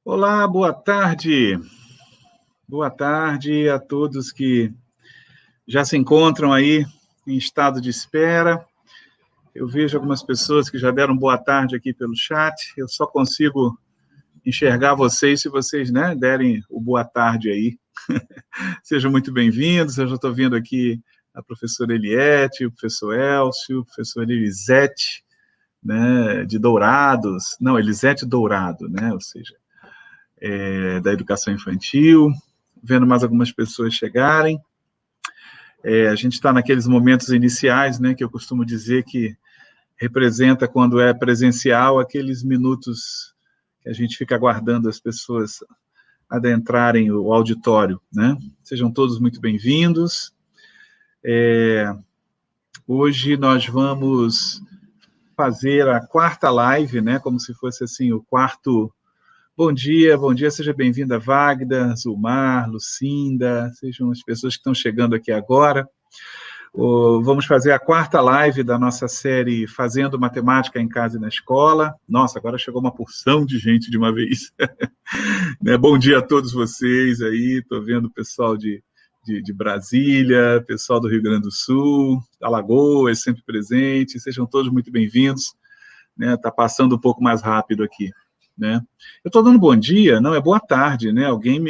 Olá, boa tarde. Boa tarde a todos que já se encontram aí em estado de espera. Eu vejo algumas pessoas que já deram boa tarde aqui pelo chat. Eu só consigo enxergar vocês se vocês, derem o boa tarde aí. Sejam muito bem-vindos. Eu já estou vendo aqui a professora Eliette, o professor Elcio, o professor Elisete, de Dourados. Não, Elisete Dourado, ou seja, da educação infantil, vendo mais algumas pessoas chegarem. A gente está naqueles momentos iniciais, que eu costumo dizer que representa, quando é presencial, aqueles minutos que a gente fica aguardando as pessoas adentrarem o auditório, Sejam todos muito bem-vindos. Hoje nós vamos fazer a quarta live, como se fosse assim o quarto. Bom dia, seja bem-vinda, Wagda, Zulmar, Lucinda, sejam as pessoas que estão chegando aqui agora. Vamos fazer a quarta live da nossa série Fazendo Matemática em Casa e na Escola. Nossa, agora chegou uma porção de gente de uma vez. Bom dia a todos vocês aí, estou vendo o pessoal de Brasília, pessoal do Rio Grande do Sul, Alagoas, sempre presente, sejam todos muito bem-vindos. Está passando um pouco mais rápido aqui. Eu estou dando bom dia, não, é boa tarde, alguém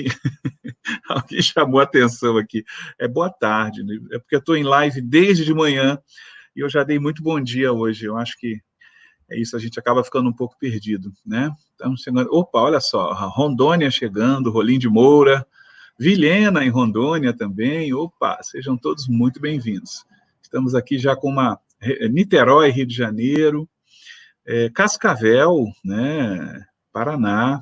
chamou a atenção aqui, é boa tarde, é porque eu estou em live desde de manhã, e eu já dei muito bom dia hoje, eu acho que é isso, a gente acaba ficando um pouco perdido, Estamos chegando, opa, olha só, Rondônia chegando, Rolim de Moura, Vilhena em Rondônia também, opa, sejam todos muito bem-vindos. Estamos aqui já com Niterói, Rio de Janeiro, Cascavel, Paraná.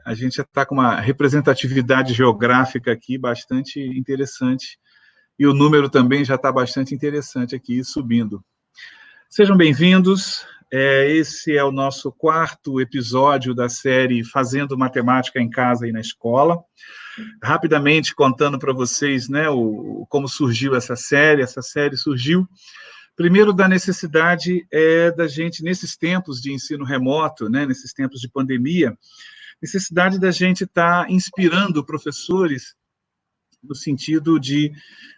A gente já está com uma representatividade geográfica aqui bastante interessante, e o número também já está bastante interessante aqui, subindo. Sejam bem-vindos, esse é o nosso quarto episódio da série Fazendo Matemática em Casa e na Escola. Rapidamente contando para vocês como surgiu essa série surgiu primeiro da necessidade da gente, nesses tempos de ensino remoto, nesses tempos de pandemia, necessidade da gente estar inspirando professores no sentido de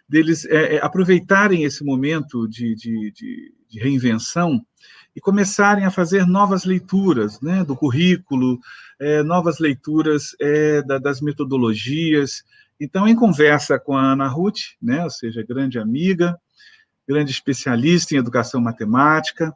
deles aproveitarem esse momento de reinvenção e começarem a fazer novas leituras do currículo, novas leituras das metodologias. Então, em conversa com a Ana Ruth, ou seja, grande amiga, grande especialista em educação matemática,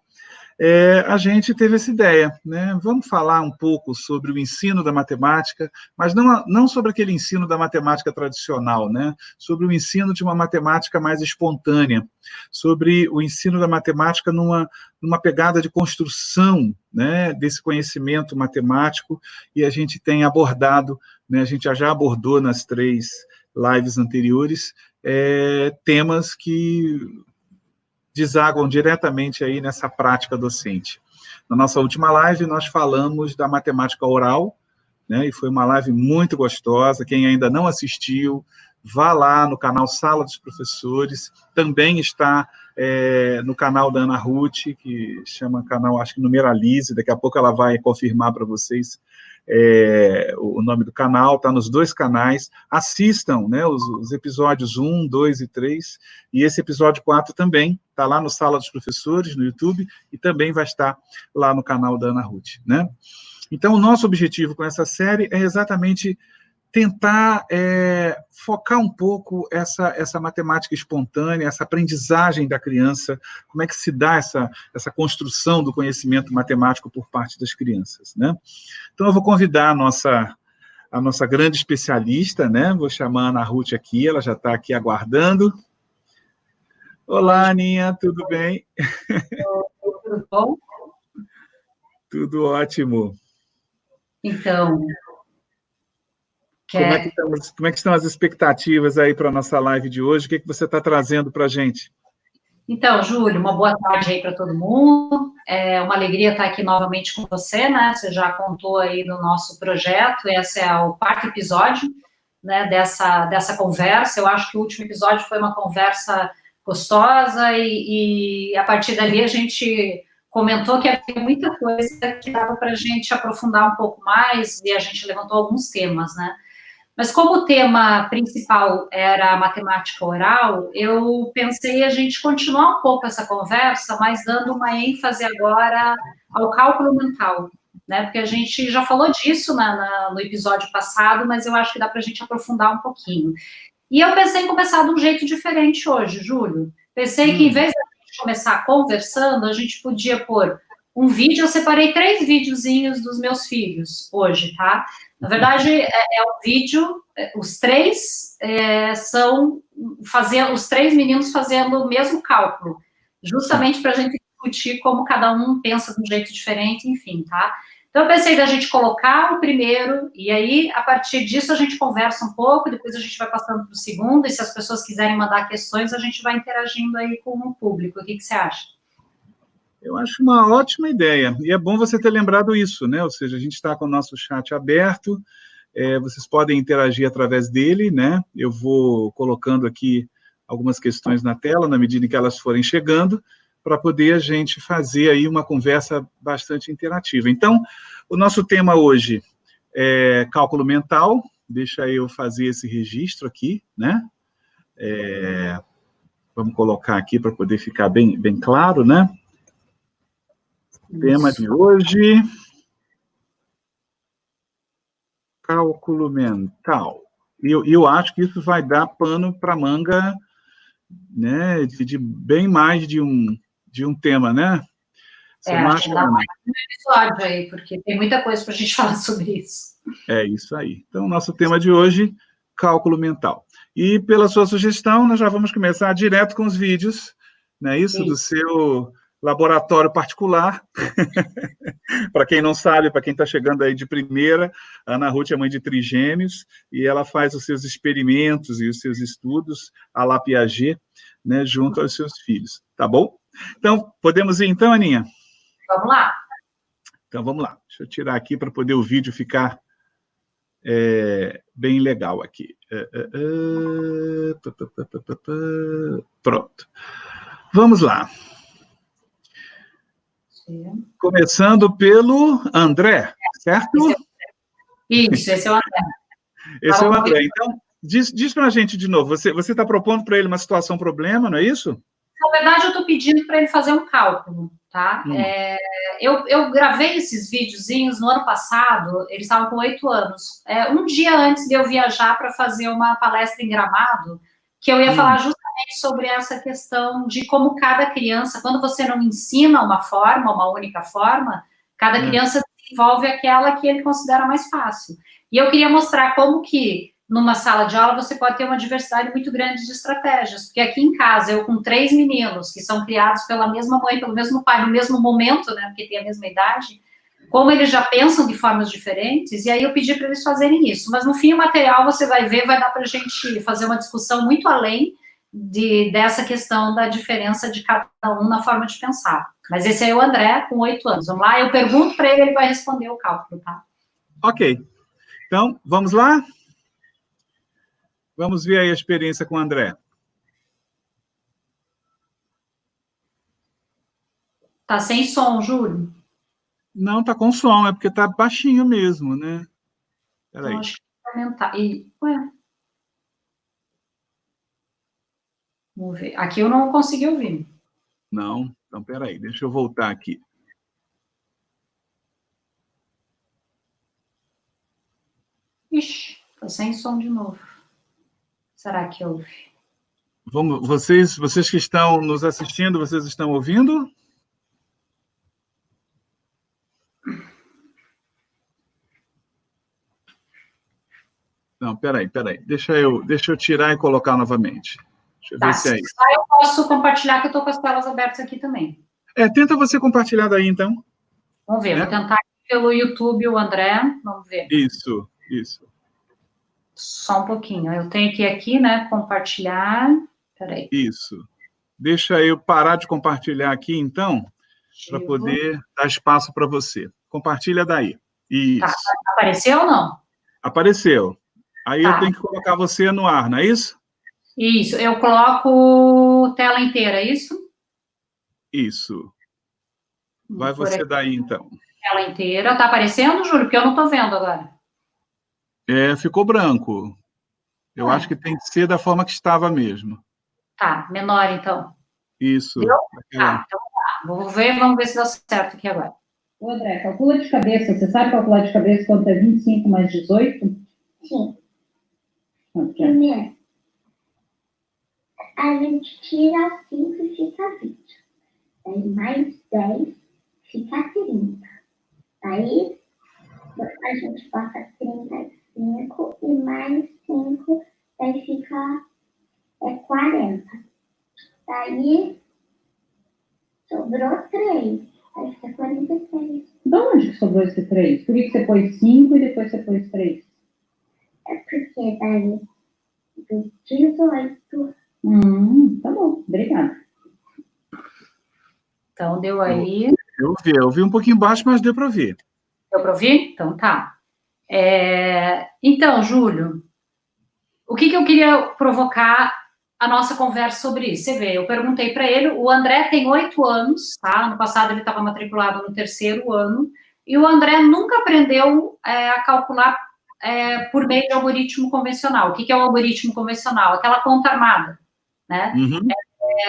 a gente teve essa ideia, Vamos falar um pouco sobre o ensino da matemática, mas não sobre aquele ensino da matemática tradicional, Sobre o ensino de uma matemática mais espontânea, sobre o ensino da matemática numa pegada de construção, desse conhecimento matemático, e a gente tem abordado, a gente já abordou nas 3 lives anteriores, temas que desaguam diretamente aí nessa prática docente. Na nossa última live, nós falamos da matemática oral, e foi uma live muito gostosa. Quem ainda não assistiu, vá lá no canal Sala dos Professores, também está no canal da Ana Ruth, que chama canal, acho que Numeralize, daqui a pouco ela vai confirmar para vocês o nome do canal, está nos 2 canais, assistam os episódios 1, 2 e 3, e esse episódio 4 também está lá no Sala dos Professores, no YouTube, e também vai estar lá no canal da Ana Ruth, Então, o nosso objetivo com essa série é exatamente tentar focar um pouco essa matemática espontânea, essa aprendizagem da criança, como é que se dá essa construção do conhecimento matemático por parte das crianças, Então, eu vou convidar a nossa grande especialista, Vou chamar a Ana Ruth aqui, ela já está aqui aguardando. Olá, Aninha, tudo bem? Tudo bom? Tudo ótimo. Então, como é que estão as expectativas aí para a nossa live de hoje? O que você está trazendo para a gente? Então, Júlio, uma boa tarde aí para todo mundo. É uma alegria estar aqui novamente com você, Você já contou aí do nosso projeto, esse é o 4º episódio, dessa conversa. Eu acho que o último episódio foi uma conversa gostosa e a partir dali a gente comentou que havia muita coisa que dava para a gente aprofundar um pouco mais, e a gente levantou alguns temas, né? Mas como o tema principal era a matemática oral, eu pensei a gente continuar um pouco essa conversa, mas dando uma ênfase agora ao cálculo mental, né? Porque a gente já falou disso no episódio passado, mas eu acho que dá para a gente aprofundar um pouquinho. E eu pensei em começar de um jeito diferente hoje, Júlio. Pensei que, em vez de a gente começar conversando, a gente podia pôr um vídeo. Eu separei 3 videozinhos dos meus filhos hoje, tá? Na verdade, é um vídeo, os 3 são os 3 meninos fazendo o mesmo cálculo, justamente para a gente discutir como cada um pensa de um jeito diferente, enfim, tá? Então, eu pensei da gente colocar o primeiro, e aí, a partir disso, a gente conversa um pouco, depois a gente vai passando para o segundo, e se as pessoas quiserem mandar questões, a gente vai interagindo aí com o público. O que você acha? Eu acho uma ótima ideia, e é bom você ter lembrado isso, né? Ou seja, a gente está com o nosso chat aberto, vocês podem interagir através dele, né? Eu vou colocando aqui algumas questões na tela, na medida em que elas forem chegando, para poder a gente fazer aí uma conversa bastante interativa. Então, o nosso tema hoje é cálculo mental. Deixa eu fazer esse registro aqui, né? Vamos colocar aqui para poder ficar bem claro, né? Isso. Tema de hoje, cálculo mental. E eu acho que isso vai dar pano para manga, né? De bem mais de um tema, né? Você não acha, dá mais um episódio aí, porque tem muita coisa para a gente falar sobre isso. É isso aí. Então, nosso tema de hoje, cálculo mental. E pela sua sugestão, nós já vamos começar direto com os vídeos, né? Isso, do seu laboratório particular. Para quem não sabe, para quem está chegando aí de primeira, a Ana Ruth é mãe de trigêmeos, e ela faz os seus experimentos e os seus estudos à la Piaget, né, junto aos seus filhos. Tá bom? Então, podemos ir então, Aninha? Vamos lá. Então, vamos lá. Deixa eu tirar aqui para poder o vídeo ficar bem legal aqui. Pronto. Vamos lá. Sim. Começando pelo André, certo? Isso, esse é o André. Esse é o André. Então, diz para a gente de novo, você está propondo para ele uma situação-problema, não é isso? Na verdade, eu estou pedindo para ele fazer um cálculo, tá? Eu gravei esses videozinhos no ano passado, eles estavam com 8 anos. Um dia antes de eu viajar para fazer uma palestra em Gramado, que eu ia falar justamente sobre essa questão de como cada criança, quando você não ensina uma forma, uma única forma, cada criança desenvolve aquela que ele considera mais fácil. E eu queria mostrar como que numa sala de aula você pode ter uma diversidade muito grande de estratégias, porque aqui em casa, eu com 3 meninos, que são criados pela mesma mãe, pelo mesmo pai, no mesmo momento, né, porque tem a mesma idade, como eles já pensam de formas diferentes, e aí eu pedi para eles fazerem isso. Mas no fim, o material, você vai ver, vai dar para a gente fazer uma discussão muito além dessa questão da diferença de cada um na forma de pensar. Mas esse aí é o André, com 8 anos. Vamos lá, eu pergunto para ele, ele vai responder o cálculo, tá? Ok. Então, vamos lá? Vamos ver aí a experiência com o André. Tá sem som, Júlio? Não, tá com som, é porque tá baixinho mesmo, né? Peraí. Então, acho que vai aumentar. Vamos ver. Aqui eu não consegui ouvir. Não, então peraí, deixa eu voltar aqui. Ixi, tá sem som de novo. Será que ouve? Vamos, vocês que estão nos assistindo, vocês estão ouvindo? Não, peraí. Deixa eu tirar e colocar novamente. Deixa eu ver se é isso. Eu posso compartilhar, que eu estou com as telas abertas aqui também. Tenta você compartilhar daí, então. Vamos ver, vou tentar pelo YouTube o André, vamos ver. Isso. Só um pouquinho, eu tenho que ir aqui, né, compartilhar, peraí. Isso. Deixa eu parar de compartilhar aqui, então, para poder dar espaço para você. Compartilha daí. Isso. Tá, apareceu ou não? Apareceu. Aí eu tenho que colocar você no ar, não é isso? Isso, eu coloco tela inteira, é isso? Isso. Vai você daí, então. Ela inteira. Tá aparecendo, Júlio? Porque eu não tô vendo agora. Ficou branco. Eu acho que tem que ser da forma que estava mesmo. Tá, menor, então. Isso. Deu? Tá, então tá. Vamos ver se dá certo aqui agora. Ô, André, calcula de cabeça. Você sabe calcular de cabeça quanto é 25 mais 18? Sim. Quanto é? Primeiro, a gente tira 5 e fica 20. Aí mais 10 fica 30. Aí a gente passa 35 e mais 5, aí fica 40. Daí sobrou 3, aí fica 46. Então, onde que sobrou esse 3? Por que você pôs 5 e depois você pôs 3? É porque daí do 18. Tá bom, obrigada. Então, deu aí. Eu vi um pouquinho baixo, mas deu para ver. Deu para ouvir? Então, tá. Então, Júlio, o que eu queria provocar a nossa conversa sobre isso? Você vê, eu perguntei para ele, o André tem 8 anos, tá? Ano passado ele estava matriculado no 3º ano, e o André nunca aprendeu a calcular por meio de algoritmo convencional. O que é o algoritmo convencional? Aquela conta armada, né? Uhum.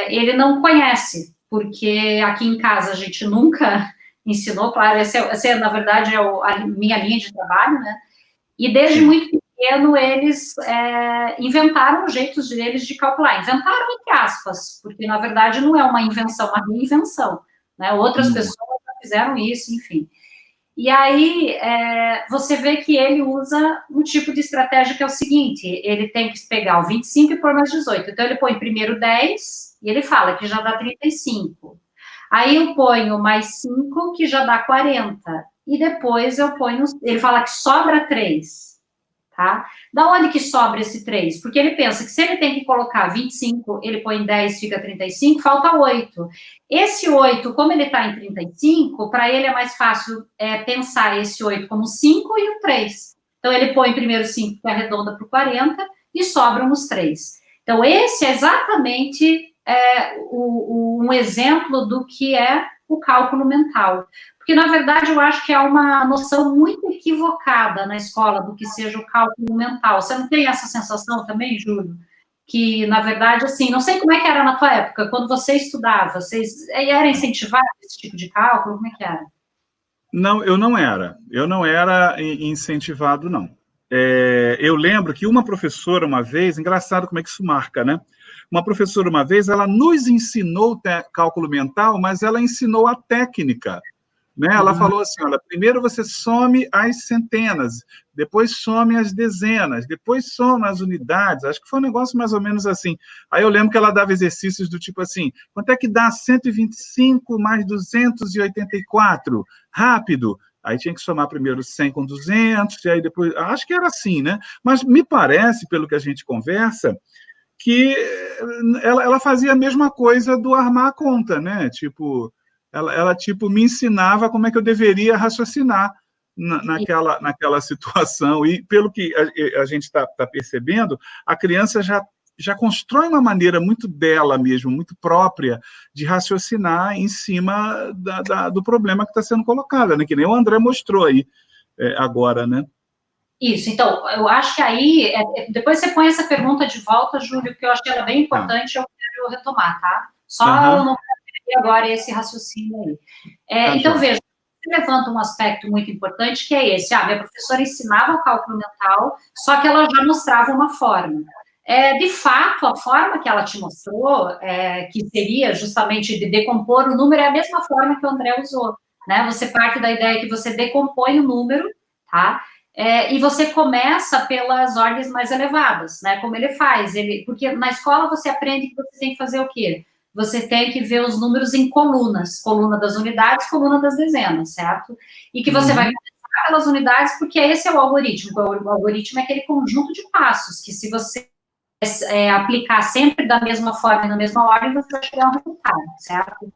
Ele não conhece, porque aqui em casa a gente nunca ensinou, claro, essa na verdade, é a minha linha de trabalho, né? E desde muito pequeno eles inventaram jeitos deles de calcular. Inventaram entre aspas, porque na verdade não é uma invenção, uma reinvenção, né? Outras pessoas já fizeram isso, enfim. E aí você vê que ele usa um tipo de estratégia que é o seguinte, ele tem que pegar o 25 e pôr mais 18. Então ele põe primeiro 10 e ele fala que já dá 35. Aí eu ponho mais 5, que já dá 40. E depois eu ponho, ele fala que sobra 3. Tá? Da onde que sobra esse 3? Porque ele pensa que se ele tem que colocar 25, ele põe 10, fica 35, falta 8. Esse 8, como ele está em 35, para ele é mais fácil pensar esse 8 como 5 e o 3. Então, ele põe primeiro 5, que arredonda para o 40, e sobram os 3. Então, esse é exatamente um exemplo do que é o cálculo mental. Porque, na verdade, eu acho que é uma noção muito equivocada na escola do que seja o cálculo mental. Você não tem essa sensação também, Júlio? Que, na verdade, assim, não sei como é que era na tua época, quando você estudava, vocês era incentivado esse tipo de cálculo? Como é que era? Não, eu não era. Eu não era incentivado, não. Eu lembro que uma professora, uma vez, engraçado como é que isso marca, né? Uma professora, uma vez, ela nos ensinou cálculo mental, mas ela ensinou a técnica. Né? Ela falou assim, olha, primeiro você some as centenas, depois some as dezenas, depois soma as unidades, acho que foi um negócio mais ou menos assim. Aí eu lembro que ela dava exercícios do tipo assim, quanto é que dá 125 mais 284? Rápido. Aí tinha que somar primeiro 100 com 200, e aí depois, acho que era assim, né? Mas me parece, pelo que a gente conversa, que ela fazia a mesma coisa do armar a conta, né? Tipo, ela tipo, me ensinava como é que eu deveria raciocinar naquela situação. E, pelo que a gente está percebendo, a criança já constrói uma maneira muito dela mesmo, muito própria, de raciocinar em cima do problema que está sendo colocado, né? Que nem o André mostrou aí agora, né? Isso, então, eu acho que aí, depois você põe essa pergunta de volta, Júlio, que eu achei ela bem importante, eu quero retomar, tá? Só eu não quero agora esse raciocínio aí. Então, veja, você levanta um aspecto muito importante, que é esse, minha professora ensinava o cálculo mental, só que ela já mostrava uma forma. De fato, a forma que ela te mostrou, que seria justamente de decompor o número, é a mesma forma que o André usou, né? Você parte da ideia que você decompõe o número, tá? E você começa pelas ordens mais elevadas, né? Como ele faz, porque na escola você aprende que você tem que fazer o quê? Você tem que ver os números em colunas, coluna das unidades, coluna das dezenas, certo? E que você vai começar pelas unidades, porque esse é o algoritmo. O algoritmo é aquele conjunto de passos, que se você aplicar sempre da mesma forma e na mesma ordem, você vai chegar a um resultado, certo?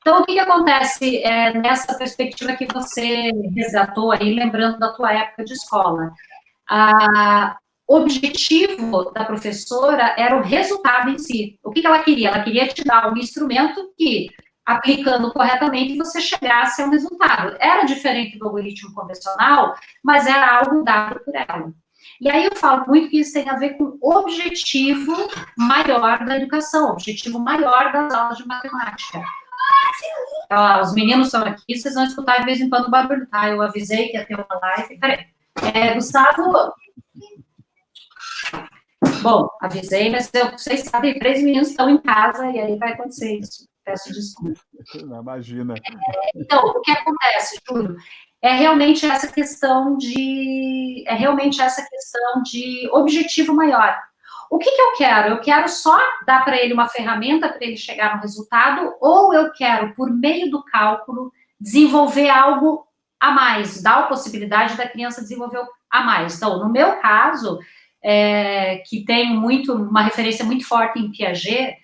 Então, o que acontece nessa perspectiva que você resgatou aí, lembrando da tua época de escola? O objetivo da professora era o resultado em si. O que ela queria? Ela queria te dar um instrumento que, aplicando corretamente, você chegasse a um resultado. Era diferente do algoritmo convencional, mas era algo dado por ela. E aí eu falo muito que isso tem a ver com o objetivo maior da educação, o objetivo maior das aulas de matemática. Então, os meninos estão aqui, vocês vão escutar de vez em quando o barulho, tá? Eu avisei que ia ter uma live. Peraí. Gustavo... Bom, avisei, mas vocês sabem, 3 meninos estão em casa e aí vai acontecer isso. Peço desculpa. Imagina. Então, o que acontece, Júlio? É realmente essa questão de objetivo maior. O que eu quero? Eu quero só dar para ele uma ferramenta para ele chegar no resultado, ou eu quero, por meio do cálculo, desenvolver algo a mais, dar a possibilidade da criança desenvolver a mais. Então, no meu caso, que tem uma referência muito forte em Piaget,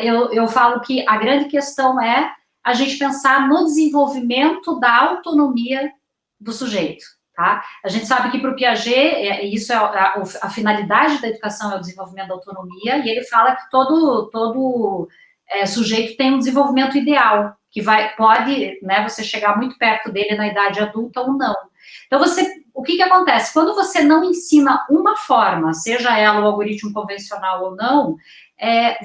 eu falo que a grande questão é a gente pensar no desenvolvimento da autonomia do sujeito, tá? A gente sabe que para o Piaget, isso é a finalidade da educação é o desenvolvimento da autonomia, e ele fala que todo sujeito tem um desenvolvimento ideal, que pode, né, você chegar muito perto dele na idade adulta ou não. Então, o que acontece? Quando você não ensina uma forma, seja ela o algoritmo convencional ou não,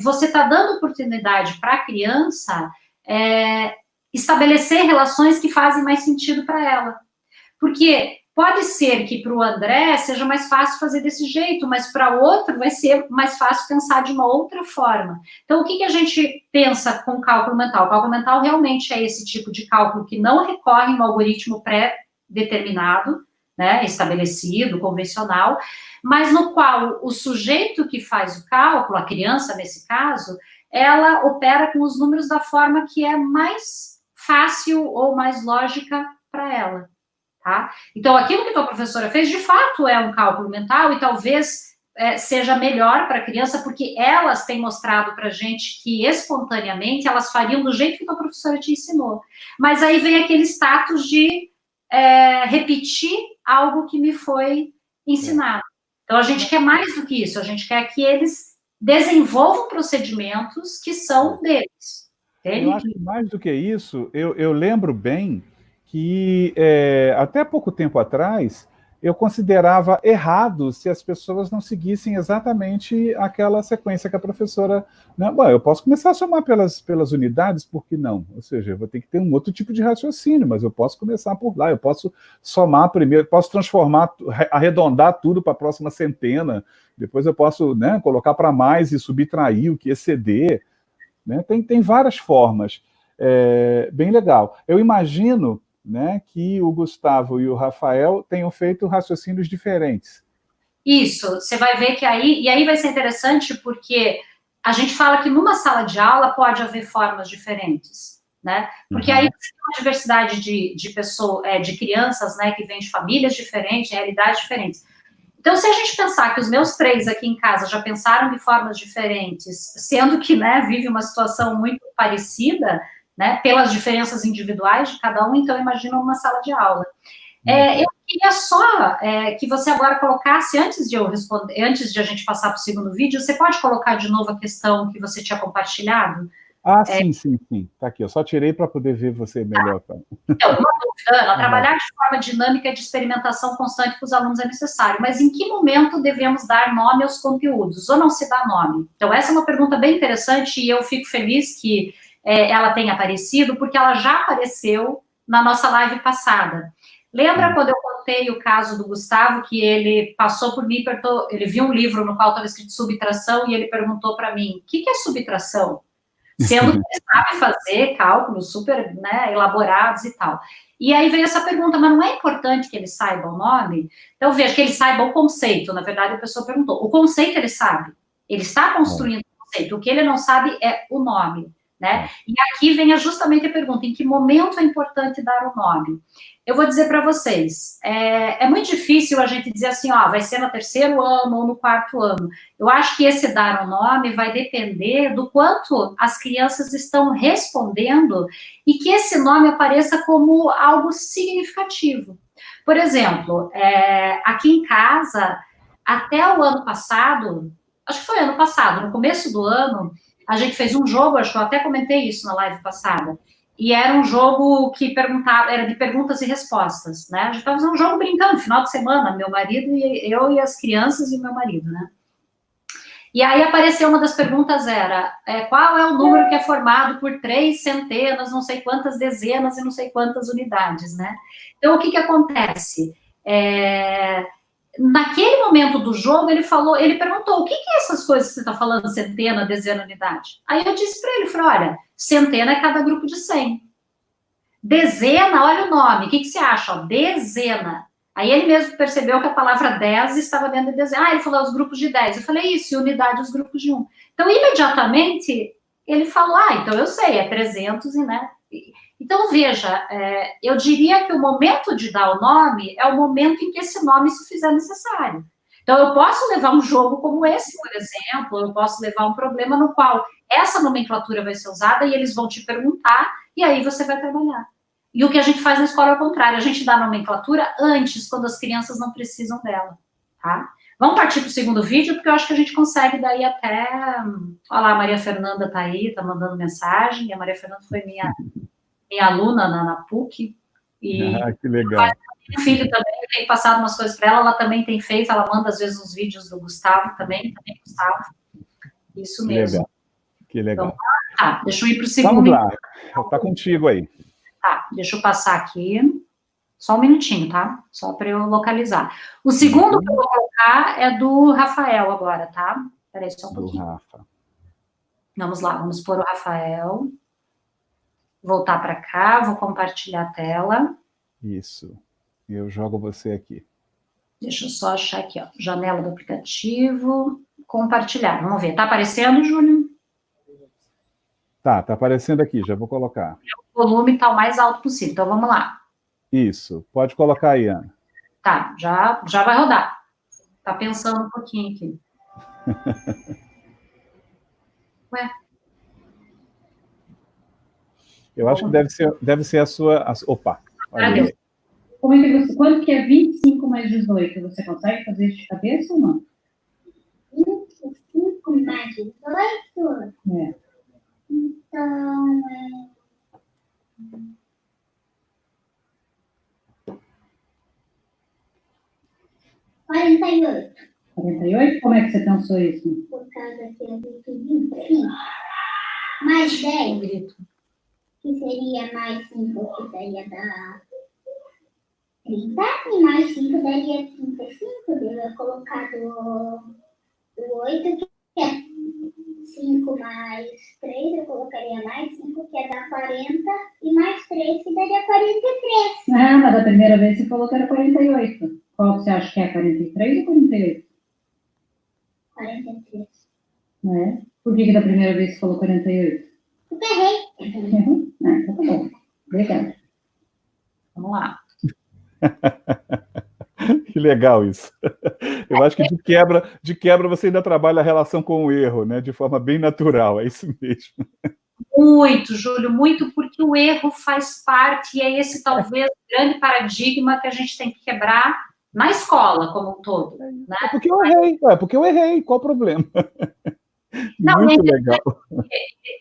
você está dando oportunidade para a criança estabelecer relações que fazem mais sentido para ela. Porque pode ser que para o André seja mais fácil fazer desse jeito, mas para o outro vai ser mais fácil pensar de uma outra forma. Então, o que a gente pensa com cálculo mental? O cálculo mental realmente é esse tipo de cálculo que não recorre a um algoritmo pré-determinado, né, estabelecido, convencional, mas no qual o sujeito que faz o cálculo, a criança nesse caso, ela opera com os números da forma que é mais fácil ou mais lógica para ela, tá? Então, aquilo que a tua professora fez, de fato, é um cálculo mental e talvez seja melhor para a criança, porque elas têm mostrado para a gente que, espontaneamente, elas fariam do jeito que a tua professora te ensinou. Mas aí vem aquele status de repetir algo que me foi ensinado. Então, a gente quer mais do que isso, a gente quer que eles desenvolvam procedimentos que são deles. Entende? Eu acho que mais do que isso, eu lembro bem que até pouco tempo atrás eu considerava errado se as pessoas não seguissem exatamente aquela sequência que a professora... Né? Bom, eu posso começar a somar pelas unidades, por que não? Ou seja, eu vou ter que ter um outro tipo de raciocínio, mas eu posso começar por lá, eu posso somar primeiro, posso transformar, arredondar tudo para a próxima centena, depois eu posso, né, colocar para mais e subtrair o que exceder. Né? Tem várias formas. Bem legal. Eu imagino, né, que o Gustavo e o Rafael tenham feito raciocínios diferentes. Isso, você vai ver que aí vai ser interessante porque a gente fala que numa sala de aula pode haver formas diferentes, né? Porque aí você tem uma diversidade de pessoas, de crianças, né, que vêm de famílias diferentes, realidades diferentes. Então, se a gente pensar que os meus 3 aqui em casa já pensaram de formas diferentes, sendo que, né, vive uma situação muito parecida, né, pelas diferenças individuais de cada um, então imagina uma sala de aula. Eu queria só que você agora colocasse, antes de eu responder, antes de a gente passar para o segundo vídeo, você pode colocar de novo a questão que você tinha compartilhado? Sim. Está aqui, eu só tirei para poder ver você melhor. Então, uma dúvida, Ana, trabalhar de forma dinâmica de experimentação constante com os alunos é necessário, mas em que momento devemos dar nome aos conteúdos, ou não se dá nome? Então, essa é uma pergunta bem interessante e eu fico feliz que ela tenha aparecido, porque ela já apareceu na nossa live passada. Lembra quando eu contei o caso do Gustavo, que ele passou por mim, ele viu um livro no qual estava escrito subtração, e ele perguntou para mim, o que é subtração? Sendo que ele sabe fazer cálculos super, né, elaborados e tal. E aí veio essa pergunta, mas não é importante que ele saiba o nome? Então, veja, que ele saiba o conceito. Na verdade, a pessoa perguntou. O conceito ele sabe. Ele está construindo o conceito. O que ele não sabe é o nome, né? E aqui vem justamente a pergunta, em que momento é importante dar o nome? Eu vou dizer para vocês, é muito difícil a gente dizer assim, vai ser no 3º ano ou no 4º ano. Eu acho que esse dar o nome vai depender do quanto as crianças estão respondendo e que esse nome apareça como algo significativo. Por exemplo, aqui em casa, até o ano passado, acho que foi ano passado, no começo do ano, a gente fez um jogo, acho que eu até comentei isso na live passada, e era um jogo que perguntava, era de perguntas e respostas, né? A gente estava fazendo um jogo brincando, final de semana, meu marido e eu e as crianças e o meu marido, né? E aí apareceu uma das perguntas qual é o número que é formado por 3 centenas, não sei quantas dezenas e não sei quantas unidades, né? Então, o que acontece? Naquele momento do jogo, ele perguntou, o que é essas coisas que você está falando, centena, dezena, unidade? Aí eu disse para ele, falei, olha, centena é cada grupo de 100. Dezena, olha o nome, o que você acha? Ó, dezena. Aí ele mesmo percebeu que a palavra 10 estava dentro de dezena. Ele falou os grupos de 10. Eu falei, isso, e unidade, os grupos de 1. Então, imediatamente, ele falou, então eu sei, é 300, né? Então, veja, eu diria que o momento de dar o nome é o momento em que esse nome se fizer necessário. Então, eu posso levar um jogo como esse, por exemplo, eu posso levar um problema no qual essa nomenclatura vai ser usada e eles vão te perguntar, e aí você vai trabalhar. E o que a gente faz na escola é o contrário, a gente dá a nomenclatura antes, quando as crianças não precisam dela, tá? Vamos partir para o segundo vídeo, porque eu acho que a gente consegue daí até... Olha lá, a Maria Fernanda tá aí, tá mandando mensagem, e a Maria Fernanda foi minha aluna na PUC, e que legal. Minha filha também, eu tenho passado umas coisas para ela, ela também tem feito, ela manda às vezes uns vídeos do Gustavo também Gustavo, isso mesmo. Que legal. Então, tá, deixa eu ir para o segundo. Vamos lá, tá contigo aí. Tá, deixa eu passar aqui, só um minutinho, tá? Só para eu localizar. O segundo que eu vou colocar é do Rafael agora, tá? Peraí, só um pouquinho. Do Rafa. Vamos lá, vamos pôr o Rafael. Voltar para cá, vou compartilhar a tela. Isso. Eu jogo você aqui. Deixa eu só achar aqui, ó. Janela do aplicativo. Compartilhar. Vamos ver. Tá aparecendo, Júlio? Tá aparecendo aqui, já vou colocar. O volume tá o mais alto possível, então vamos lá. Isso. Pode colocar aí, Ana. Tá, já vai rodar. Tá pensando um pouquinho aqui. Ué? Eu acho que deve ser a sua... Opa! Olha, quanto que é 25 mais 18? Você consegue fazer isso de cabeça ou não? 25 mais 18? É. Então, 48. 48? Como é que você pensou isso? Por causa que eu vi 25. Mais 10, que seria mais 5, que daria dar 30. E mais 5 daria 35. Eu ia colocar o 8, que é 5 mais 3. Eu colocaria mais 5, que ia dar 40. E mais 3, que daria 43. Ah, mas da primeira vez você falou que era 48. Qual você acha que é? 43 ou 48? 43. Não é? Por que da primeira vez você falou 48? Porque errei. Então tá bom. Obrigada. Vamos lá. Que legal isso. Eu acho que de quebra você ainda trabalha a relação com o erro, né? De forma bem natural, é isso mesmo. Muito, Júlio, muito, porque o erro faz parte, e é esse talvez o grande paradigma que a gente tem que quebrar na escola como um todo. Né? Porque eu errei, qual o problema? Não, muito legal.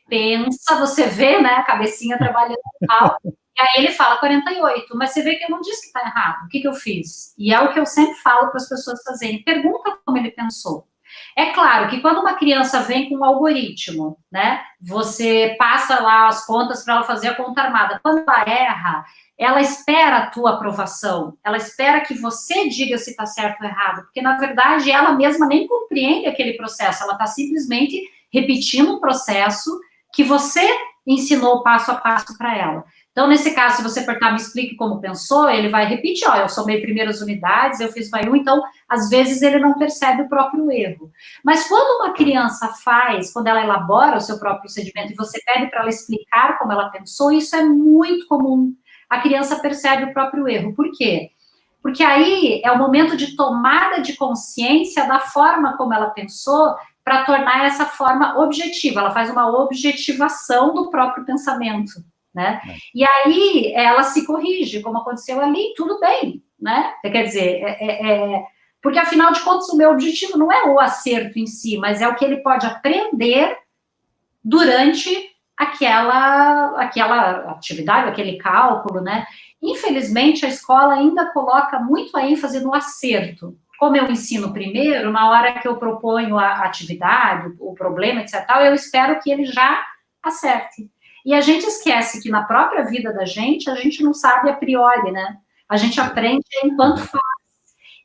Pensa, você vê, né, a cabecinha trabalhando e tal, e aí ele fala 48, mas você vê que eu não disse que está errado, o que eu fiz? E é o que eu sempre falo para as pessoas fazerem, pergunta como ele pensou. É claro que quando uma criança vem com um algoritmo, né, você passa lá as contas para ela fazer a conta armada, quando ela erra, ela espera a tua aprovação, ela espera que você diga se está certo ou errado, porque na verdade ela mesma nem compreende aquele processo, ela está simplesmente repetindo um processo que você ensinou passo a passo para ela. Então, nesse caso, se você apertar me explique como pensou, ele vai repetir, eu somei primeiras unidades, eu fiz vai 1, então, às vezes, ele não percebe o próprio erro. Mas quando uma criança faz, quando ela elabora o seu próprio procedimento e você pede para ela explicar como ela pensou, isso é muito comum. A criança percebe o próprio erro. Por quê? Porque aí é o momento de tomada de consciência da forma como ela pensou para tornar essa forma objetiva. Ela faz uma objetivação do próprio pensamento, né? E aí ela se corrige, como aconteceu ali, tudo bem, né? Quer dizer, porque afinal de contas o meu objetivo não é o acerto em si, mas é o que ele pode aprender durante aquela atividade, aquele cálculo, né? Infelizmente, a escola ainda coloca muito a ênfase no acerto. Como eu ensino primeiro, na hora que eu proponho a atividade, o problema, etc., eu espero que ele já acerte. E a gente esquece que na própria vida da gente, a gente não sabe a priori, né? A gente aprende enquanto faz.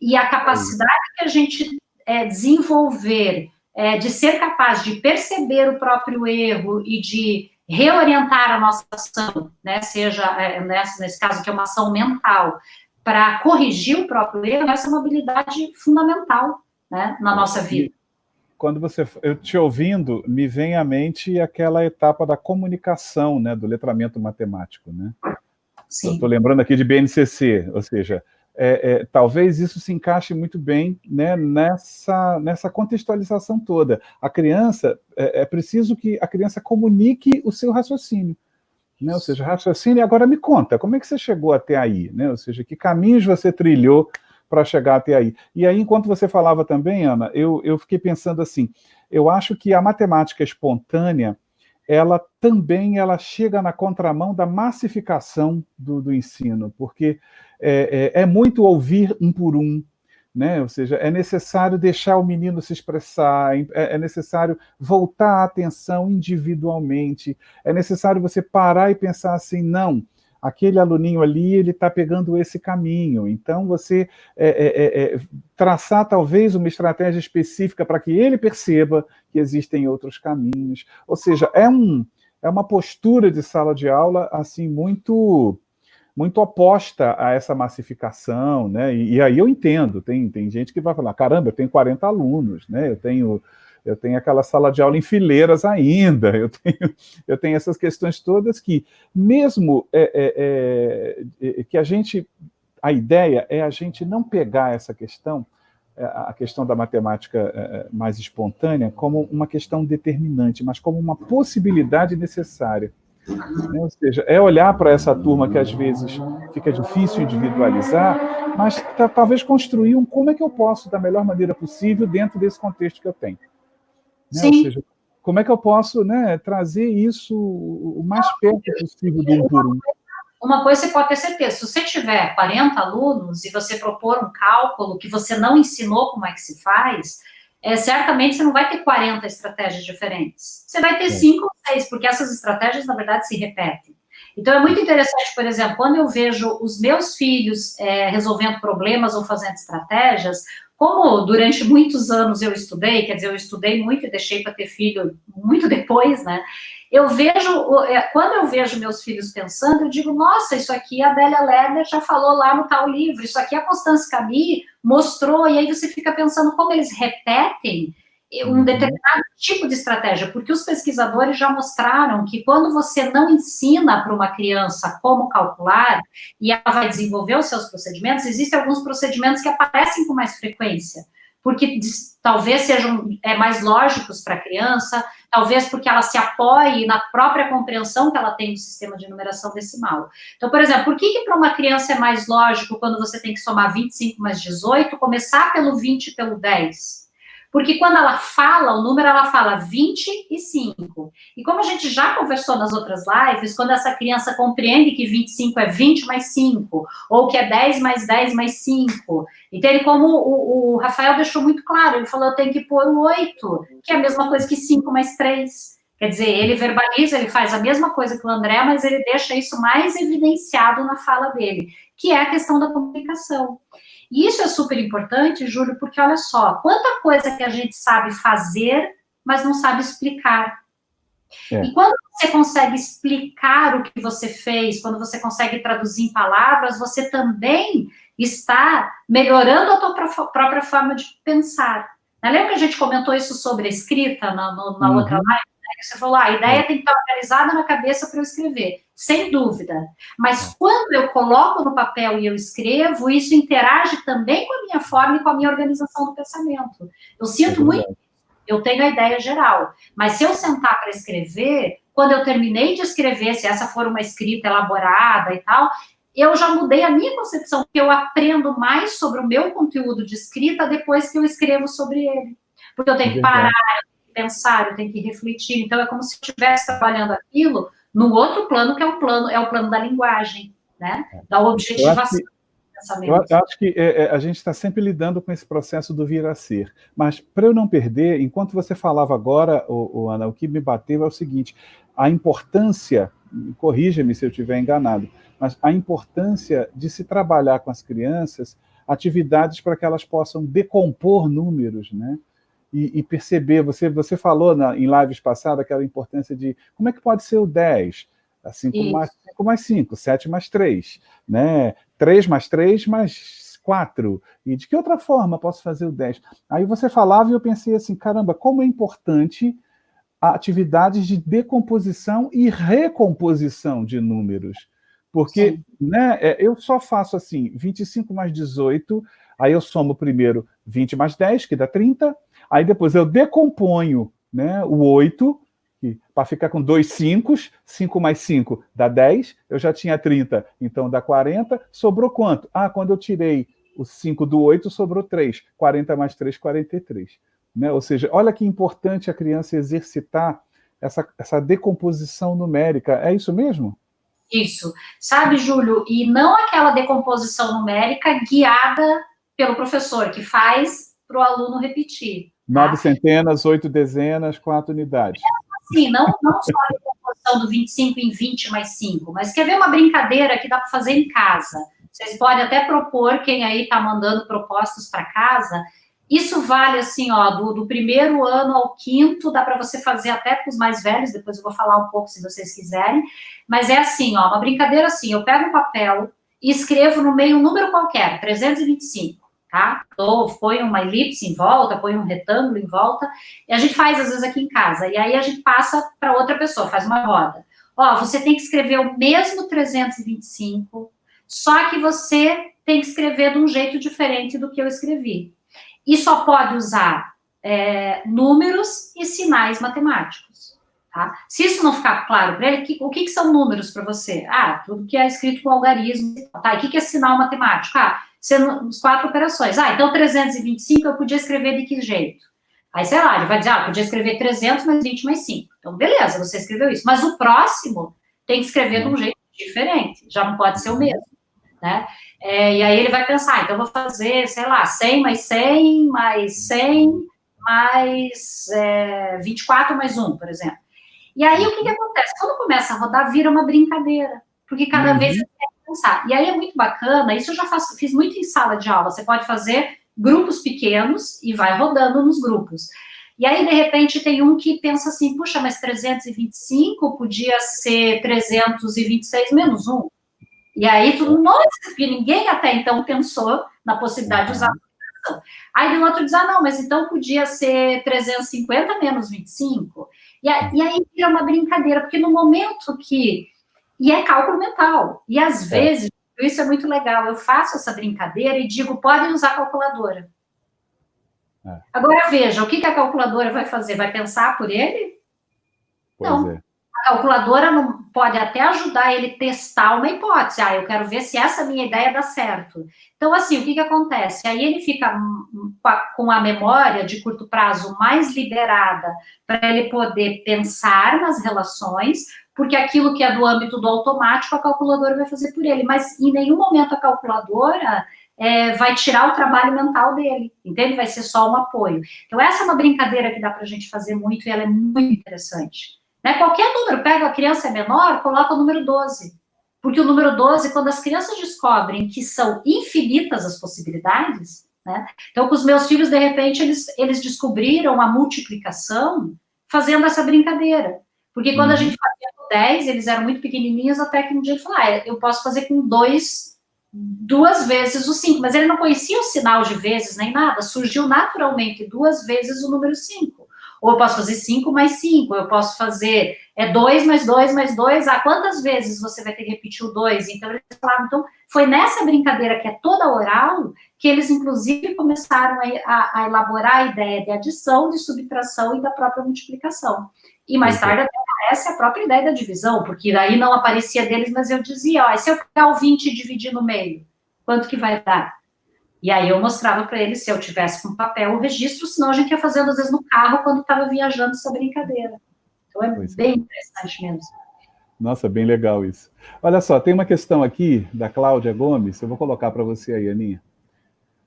E a capacidade que a gente desenvolver, de ser capaz de perceber o próprio erro e de reorientar a nossa ação, né? Seja, nesse caso, que é uma ação mental, para corrigir o próprio erro, essa é uma habilidade fundamental, né, na nossa vida. Quando eu te ouvindo, me vem à mente aquela etapa da comunicação, né, do letramento matemático, né? Sim. Estou lembrando aqui de BNCC, ou seja, talvez isso se encaixe muito bem, né, nessa contextualização toda. A criança, é preciso que a criança comunique o seu raciocínio, né? Ou seja, raciocínio, agora me conta, como é que você chegou até aí, né? Ou seja, que caminhos você trilhou para chegar até aí. E aí, enquanto você falava também, Ana, eu fiquei pensando assim, eu acho que a matemática espontânea, ela chega na contramão da massificação do ensino, porque é muito ouvir um por um, né? Ou seja, é necessário deixar o menino se expressar, é necessário voltar a atenção individualmente, é necessário você parar e pensar assim, não, aquele aluninho ali, ele está pegando esse caminho, então você traçar talvez uma estratégia específica para que ele perceba que existem outros caminhos, ou seja, é uma postura de sala de aula assim muito oposta a essa massificação, né? E aí eu entendo, tem gente que vai falar, caramba, eu tenho 40 alunos, né? Eu tenho aquela sala de aula em fileiras ainda, eu tenho essas questões todas que, mesmo que a ideia é a gente não pegar essa questão, a questão da matemática mais espontânea, como uma questão determinante, mas como uma possibilidade necessária. Ou seja, é olhar para essa turma que às vezes fica difícil individualizar, mas talvez construir como é que eu posso, da melhor maneira possível, dentro desse contexto que eu tenho. Né? Ou seja, como é que eu posso, né, trazer isso o mais perto possível do um por um. Uma coisa você pode ter certeza, se você tiver 40 alunos e você propor um cálculo que você não ensinou como é que se faz, certamente você não vai ter 40 estratégias diferentes. Você vai ter 5 ou 6, porque essas estratégias, na verdade, se repetem. Então, é muito interessante, por exemplo, quando eu vejo os meus filhos resolvendo problemas ou fazendo estratégias, como durante muitos anos eu estudei, quer dizer, eu estudei muito e deixei para ter filho muito depois, né? Quando eu vejo meus filhos pensando, eu digo, nossa, isso aqui a Adélia Lerner já falou lá no tal livro, isso aqui a Constance Camus mostrou, e aí você fica pensando como eles repetem um determinado tipo de estratégia, porque os pesquisadores já mostraram que quando você não ensina para uma criança como calcular, e ela vai desenvolver os seus procedimentos, existem alguns procedimentos que aparecem com mais frequência, porque talvez sejam mais lógicos para a criança, talvez porque ela se apoie na própria compreensão que ela tem do sistema de numeração decimal. Então, por exemplo, por que para uma criança é mais lógico quando você tem que somar 25 mais 18, começar pelo 20 e pelo 10? Porque quando ela fala o número, ela fala 25. E como a gente já conversou nas outras lives, quando essa criança compreende que 25 é 20 mais 5, ou que é 10 mais 10 mais 5, então como o Rafael deixou muito claro, ele falou, eu tenho que pôr o 8, que é a mesma coisa que 5 mais 3. Quer dizer, ele verbaliza, ele faz a mesma coisa que o André, mas ele deixa isso mais evidenciado na fala dele, que é a questão da comunicação. E isso é super importante, Júlio, porque olha só, quanta coisa que a gente sabe fazer, mas não sabe explicar. E quando você consegue explicar o que você fez, quando você consegue traduzir em palavras, você também está melhorando a tua própria forma de pensar. Lembra que a gente comentou isso sobre a escrita na outra live? Né? Você falou, a ideia tem que estar organizada na cabeça para eu escrever. Sem dúvida. Mas quando eu coloco no papel e eu escrevo, isso interage também com a minha forma e com a minha organização do pensamento. Eu sinto muito, eu tenho a ideia geral. Mas se eu sentar para escrever, quando eu terminei de escrever, se essa for uma escrita elaborada e tal, eu já mudei a minha concepção, porque eu aprendo mais sobre o meu conteúdo de escrita depois que eu escrevo sobre ele. Porque eu tenho que parar, que pensar, eu tenho que refletir. Então, é como se eu estivesse trabalhando aquilo no outro plano, que é o plano da linguagem, né? Da objetivação. Eu acho que a gente está sempre lidando com esse processo do vir a ser. Mas, para eu não perder, enquanto você falava agora, Ana, o que me bateu é o seguinte: a importância, corrija-me se eu estiver enganado, mas a importância de se trabalhar com as crianças atividades para que elas possam decompor números, né? E perceber, você falou em lives passadas aquela importância de como é que pode ser o 10, 5 mais 5, 7 mais 3, né? 3 mais 3 mais 4, e de que outra forma posso fazer o 10? Aí você falava e eu pensei assim, caramba, como é importante atividades de decomposição e recomposição de números, porque né, eu só faço assim, 25 mais 18, aí eu somo primeiro 20 mais 10, que dá 30, aí depois eu decomponho, né, o 8, para ficar com 2 5, 5 mais 5 dá 10, eu já tinha 30, então dá 40, sobrou quanto? Quando eu tirei o 5 do 8, sobrou 3, 40 mais 3, 43. Né? Ou seja, olha que importante a criança exercitar essa decomposição numérica, é isso mesmo? Isso. Sabe, Júlio, e não aquela decomposição numérica guiada pelo professor, que faz para o aluno repetir. Tá? 9 centenas, 8 dezenas, 4 unidades. Sim, não só a decomposição do 25 em 20 mais 5, mas quer ver uma brincadeira que dá para fazer em casa? Vocês podem até propor, quem aí está mandando propostas para casa. Isso vale, assim, ó, do primeiro ano ao quinto, dá para você fazer até com os mais velhos, depois eu vou falar um pouco se vocês quiserem, mas é assim, ó, uma brincadeira assim, eu pego um papel e escrevo no meio um número qualquer, 325, tá? Ou põe uma elipse em volta, põe um retângulo em volta, e a gente faz, às vezes, aqui em casa, e aí a gente passa para outra pessoa, faz uma roda. Ó, você tem que escrever o mesmo 325, só que você tem que escrever de um jeito diferente do que eu escrevi. E só pode usar números e sinais matemáticos. Tá? Se isso não ficar claro para ele, o que são números para você? Tudo que é escrito com algarismo. Tá? E o que é sinal matemático? Sendo as 4 operações. Então 325 eu podia escrever de que jeito? Aí, sei lá, ele vai dizer, podia escrever 300 mais 20 mais 5. Então, beleza, você escreveu isso. Mas o próximo tem que escrever de um jeito diferente. Já não pode ser o mesmo. Né? E aí ele vai pensar, então eu vou fazer, sei lá, 100 mais 100 mais 100 mais 24 mais 1, por exemplo. E aí o que acontece? Quando começa a rodar, vira uma brincadeira, porque cada vez você tem que pensar. E aí é muito bacana, isso eu já fiz muito em sala de aula, você pode fazer grupos pequenos e vai rodando nos grupos. E aí, de repente, tem um que pensa assim, puxa, mas 325 podia ser 326 menos 1. E aí, nossa, porque ninguém até então pensou na possibilidade de usar a multiplicação. Aí o outro diz, não, mas então podia ser 350 menos 25. E aí vira uma brincadeira, porque no momento que... E é cálculo mental. E às vezes, isso é muito legal, eu faço essa brincadeira e digo, podem usar a calculadora. Agora veja, o que a calculadora vai fazer? Vai pensar por ele? Não. A calculadora não pode até ajudar ele a testar uma hipótese. Eu quero ver se essa minha ideia dá certo. Então, assim, o que acontece? Aí ele fica com a memória de curto prazo mais liberada para ele poder pensar nas relações, porque aquilo que é do âmbito do automático, a calculadora vai fazer por ele. Mas em nenhum momento a calculadora vai tirar o trabalho mental dele, entende? Vai ser só um apoio. Então, essa é uma brincadeira que dá para a gente fazer muito e ela é muito interessante. Né? Qualquer número, pega a criança é menor, coloca o número 12. Porque o número 12, quando as crianças descobrem que são infinitas as possibilidades, né? Então, com os meus filhos, de repente, eles descobriram a multiplicação fazendo essa brincadeira. Porque quando a gente fazia com 10, eles eram muito pequenininhos, até que um dia ele falou, eu posso fazer com 2 vezes o 5, mas ele não conhecia o sinal de vezes nem nada, surgiu naturalmente 2 vezes o número 5. Ou eu posso fazer 5 mais 5, eu posso fazer 2 mais 2 mais 2, quantas vezes você vai ter que repetir o 2? Então, eles falaram, então, foi nessa brincadeira que é toda oral, que eles, inclusive, começaram a elaborar a ideia de adição, de subtração e da própria multiplicação. E mais tarde até aparece a própria ideia da divisão, porque daí não aparecia deles, mas eu dizia, se eu pegar o 20 e dividir no meio, quanto que vai dar? E aí eu mostrava para ele, se eu tivesse com papel, o registro, senão a gente ia fazendo, às vezes, no carro, quando estava viajando essa brincadeira. Então, é bem interessante mesmo. Nossa, bem legal isso. Olha só, tem uma questão aqui da Cláudia Gomes, eu vou colocar para você aí, Aninha.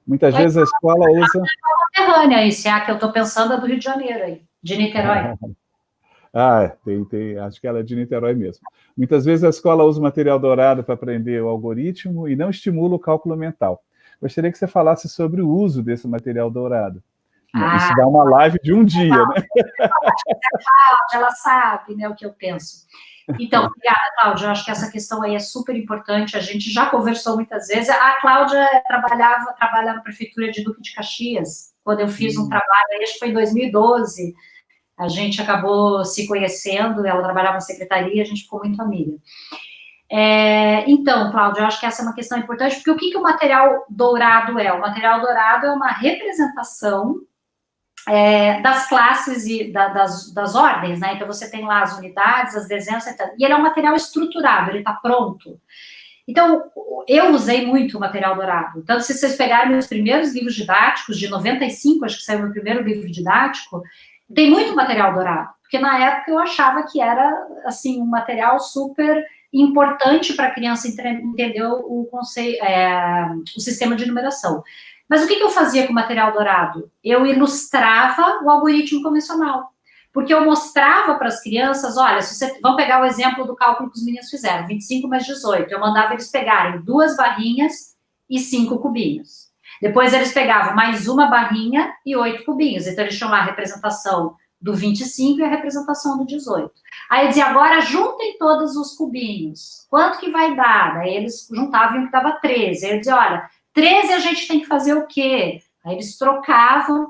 Muitas vezes a escola usa... Subterrânea, esse A que eu estou pensando é do Rio de Janeiro, aí, de Niterói. Acho que ela é de Niterói mesmo. Muitas vezes a escola usa o material dourado para aprender o algoritmo e não estimula o cálculo mental. Gostaria que você falasse sobre o uso desse material dourado. Isso dá uma live de um dia, né? Ela sabe, né, o que eu penso. Então, obrigada, Cláudia. Eu acho que essa questão aí é super importante. A gente já conversou muitas vezes. A Cláudia trabalha na Prefeitura de Duque de Caxias, quando eu fiz um trabalho, acho que foi em 2012. A gente acabou se conhecendo, ela trabalhava na secretaria, a gente ficou muito amiga. Então, Cláudia, eu acho que essa é uma questão importante, porque o que o material dourado é? O material dourado é uma representação das classes e das ordens, né? Então, você tem lá as unidades, as dezenas, etc. E ele é um material estruturado, ele está pronto. Então, eu usei muito o material dourado. Então, se vocês pegarem meus primeiros livros didáticos, de 95, acho que saiu meu primeiro livro didático, tem muito material dourado, porque na época eu achava que era, assim, um material super importante para a criança entender o conceito, o sistema de numeração. Mas o que eu fazia com o material dourado? Eu ilustrava o algoritmo convencional, porque eu mostrava para as crianças, olha, vamos pegar o exemplo do cálculo que os meninos fizeram, 25 mais 18, eu mandava eles pegarem 2 barrinhas e 5 cubinhos. Depois eles pegavam mais uma barrinha e 8 cubinhos. Então, eles tinham lá a representação do 25 e a representação do 18. Aí eu dizia, agora juntem todos os cubinhos. Quanto que vai dar? Daí eles juntavam e que dava 13. Aí eu dizia, olha, 13 a gente tem que fazer o quê? Aí eles trocavam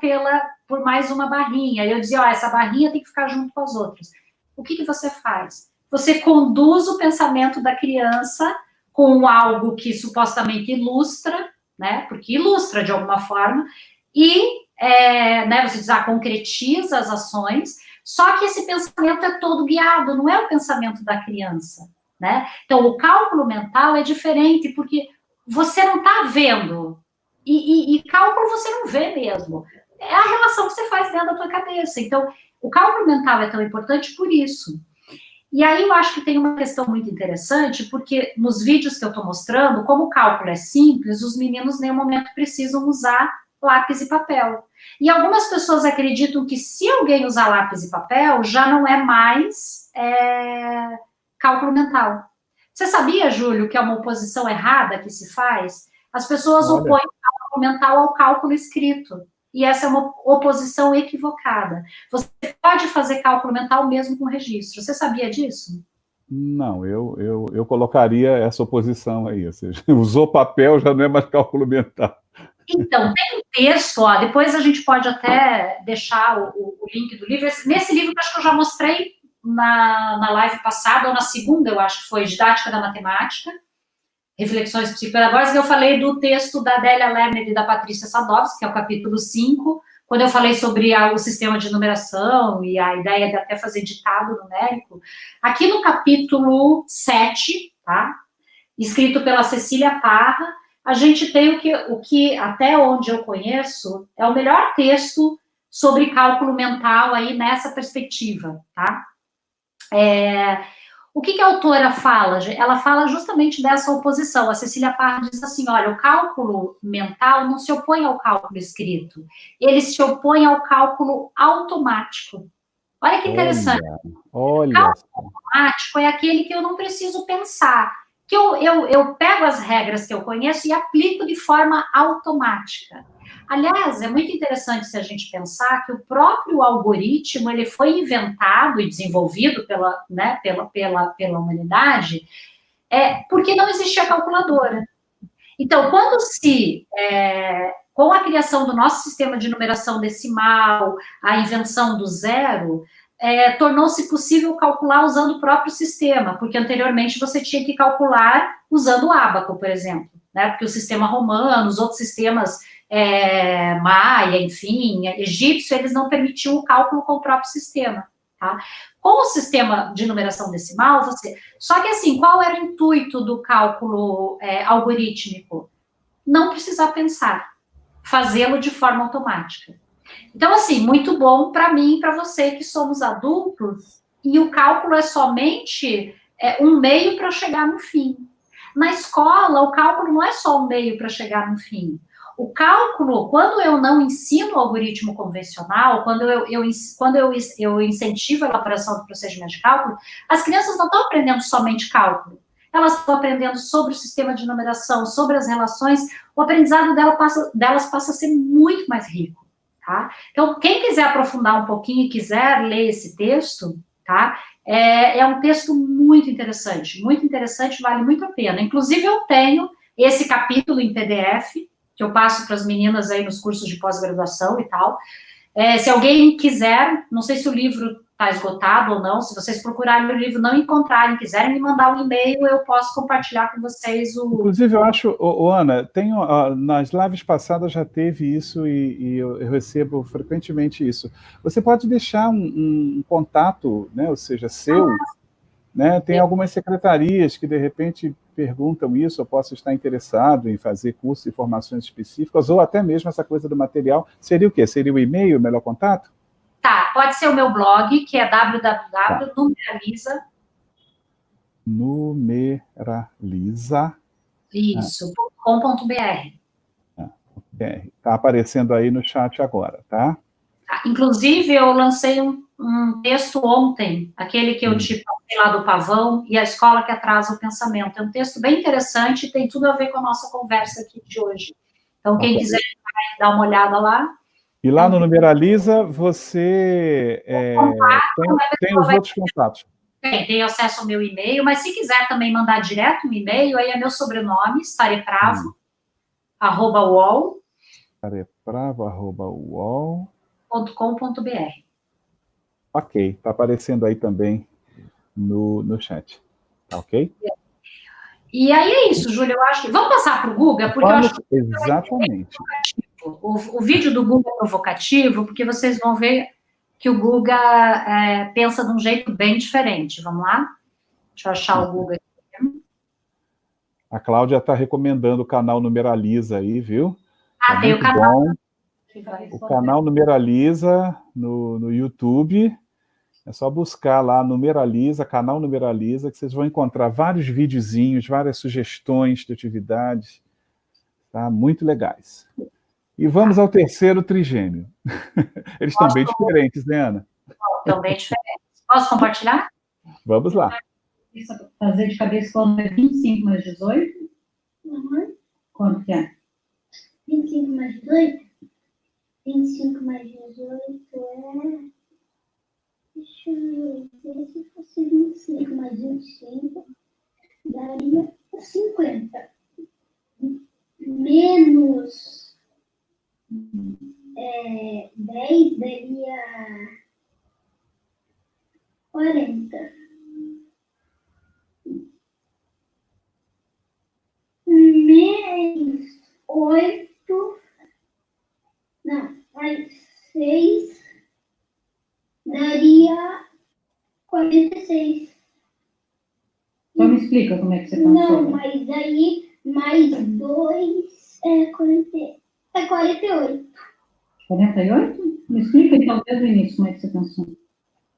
por mais uma barrinha. Aí eu dizia, ó, essa barrinha tem que ficar junto com as outras. O que você faz? Você conduz o pensamento da criança com algo que supostamente ilustra, né, porque ilustra de alguma forma, e né, você diz, concretiza as ações, só que esse pensamento é todo guiado, não é o pensamento da criança, né? Então, o cálculo mental é diferente, porque você não está vendo, e cálculo você não vê mesmo, é a relação que você faz dentro da tua cabeça. Então, o cálculo mental é tão importante por isso. E aí eu acho que tem uma questão muito interessante, porque nos vídeos que eu estou mostrando, como o cálculo é simples, os meninos em nenhum momento precisam usar lápis e papel. E algumas pessoas acreditam que se alguém usar lápis e papel, já não é mais cálculo mental. Você sabia, Júlio, que é uma oposição errada que se faz? As pessoas opõem o cálculo mental ao cálculo escrito. E essa é uma oposição equivocada. Você pode fazer cálculo mental mesmo com registro. Você sabia disso? Não, eu colocaria essa oposição aí. Ou seja, usou papel, já não é mais cálculo mental. Então, tem um texto, ó, depois a gente pode até deixar o link do livro. Nesse livro, acho que eu já mostrei na live passada, ou na segunda, eu acho que foi, Didática da Matemática, Reflexões Psicopedagógicas, eu falei do texto da Adélia Lerner e da Patrícia Sadowski, que é o capítulo 5, quando eu falei sobre o sistema de numeração e a ideia de até fazer ditado numérico. Aqui no capítulo 7, tá? Escrito pela Cecília Parra, a gente tem o que, até onde eu conheço, é o melhor texto sobre cálculo mental aí nessa perspectiva, tá? O que a autora fala? Ela fala justamente dessa oposição. A Cecília Parra diz assim, olha, o cálculo mental não se opõe ao cálculo escrito, ele se opõe ao cálculo automático. Olha que interessante. Olha. O cálculo automático é aquele que eu não preciso pensar, que eu pego as regras que eu conheço e aplico de forma automática. Aliás, é muito interessante se a gente pensar que o próprio algoritmo ele foi inventado e desenvolvido pela humanidade porque não existia calculadora. Então, com a criação do nosso sistema de numeração decimal, a invenção do zero, tornou-se possível calcular usando o próprio sistema, porque anteriormente você tinha que calcular usando o ábaco, por exemplo, né? Porque o sistema romano, os outros sistemas maia, enfim, egípcio, eles não permitiam o cálculo com o próprio sistema, tá? Com o sistema de numeração decimal, Só que assim, qual era o intuito do cálculo algorítmico? Não precisar pensar. fazê-lo de forma automática. Então, assim, muito bom para mim e para você que somos adultos, e o cálculo é somente um meio para chegar no fim. Na escola, o cálculo não é só um meio para chegar no fim. O cálculo, quando eu não ensino o algoritmo convencional, quando eu incentivo a elaboração do procedimento de cálculo, as crianças não estão aprendendo somente cálculo. Elas estão aprendendo sobre o sistema de numeração, sobre as relações. O aprendizado delas passa a ser muito mais rico, tá? Então, quem quiser aprofundar um pouquinho e quiser ler esse texto, tá? É um texto muito interessante, vale muito a pena. Inclusive, eu tenho esse capítulo em PDF, que eu passo para as meninas aí nos cursos de pós-graduação e tal. Se alguém quiser, não sei se o livro está esgotado ou não, se vocês procurarem o livro, não encontrarem, quiserem me mandar um e-mail, eu posso compartilhar com vocês o... Inclusive, eu acho, Ana, nas lives passadas já teve isso e eu recebo frequentemente isso. Você pode deixar um contato, né, ou seja, seu, né? Tem algumas secretarias que, de repente, perguntam isso, eu posso estar interessado em fazer cursos e formações específicas, ou até mesmo essa coisa do material. Seria o quê? Seria o e-mail, o melhor contato? Tá, pode ser o meu blog, que é www.numeraliza. Numeraliza. Isso, .com.br. Está aparecendo aí no chat agora, tá? Inclusive, eu lancei um texto ontem, aquele que eu te passei lá do pavão, e a escola que atrasa o pensamento. É um texto bem interessante e tem tudo a ver com a nossa conversa aqui de hoje. Então, quem quiser dar uma olhada lá. E lá no Numeraliza, você tem os outros contatos. Tem acesso ao meu e-mail, mas se quiser também mandar direto um e-mail, aí é meu sobrenome, starepravo, @uol. .com.br. Ok, está aparecendo aí também no chat. Tá ok? E aí é isso, Júlia, eu acho que... Vamos passar para o Guga? Porque eu acho que exatamente. O vídeo do Guga é provocativo, porque vocês vão ver que o Guga pensa de um jeito bem diferente. Vamos lá? Deixa eu achar o Guga aqui. A Cláudia está recomendando o canal Numeraliza aí, viu? Tem o canal. Bom. O canal Numeraliza no YouTube. É só buscar lá Numeraliza, canal Numeraliza, que vocês vão encontrar vários videozinhos, várias sugestões de atividades, tá? Muito legais. E vamos ao terceiro trigêmeo. Eles estão bem diferentes, né, Ana? Estão bem diferentes. Posso compartilhar? Vamos lá. Fazer de cabeça quando é 25 mais 18? Uhum. Quanto que é? 25 mais 18? 25 mais 18 é... Deixa eu ver, se fosse 25 mais 25, daria 50. Menos 10 daria 40. Mais 8, não, mais 6 daria 46. Só me explica como é que você pensou. Não, mas aí mais 2 é 48. 48? Me explica então desde o início como é que você pensou.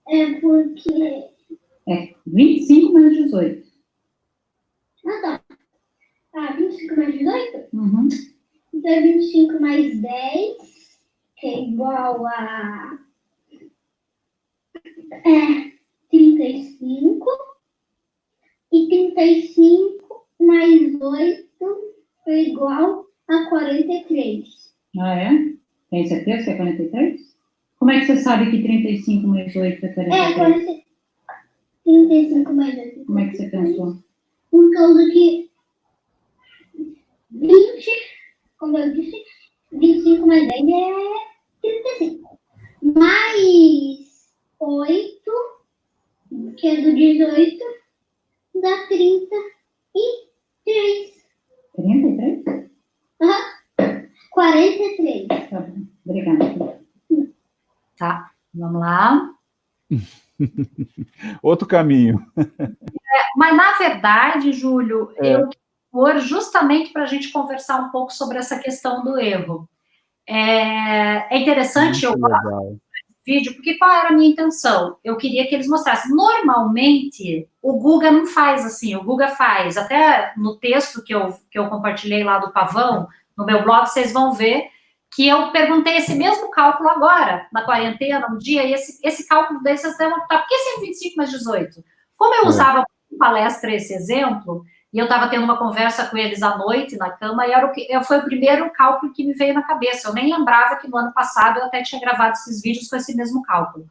É porque... 25 mais 18. Ah, tá. 25 mais 18? Uhum. Então é 25 mais 10, que é igual a 35. E 35 mais 8 é igual a 43. Ah, é? Tem certeza que é 43? Como é que você sabe que 35 mais 8 é 43? 35 mais 8. Como é que você pensou? Por causa que 20, como eu disse, 25 mais 10 é 35. Mais 8, que é do 18, dá 33. 33? Aham. 43. Tá bom. Obrigada. Tá, vamos lá. Outro caminho. Mas, na verdade, Júlio, eu quero justamente para a gente conversar um pouco sobre essa questão do erro. É interessante, eu gosto legal. vídeo, porque qual era a minha intenção? Eu queria que eles mostrassem. Normalmente, o Guga não faz assim, o Guga faz, até no texto que eu compartilhei lá do Pavão, no meu blog, vocês vão ver que eu perguntei esse mesmo cálculo agora, na quarentena, um dia, e esse cálculo daí vocês devem optar, por que 125 mais 18? Como eu usava em palestra esse exemplo, e eu estava tendo uma conversa com eles à noite na cama, e foi o primeiro cálculo que me veio na cabeça. Eu nem lembrava que no ano passado eu até tinha gravado esses vídeos com esse mesmo cálculo.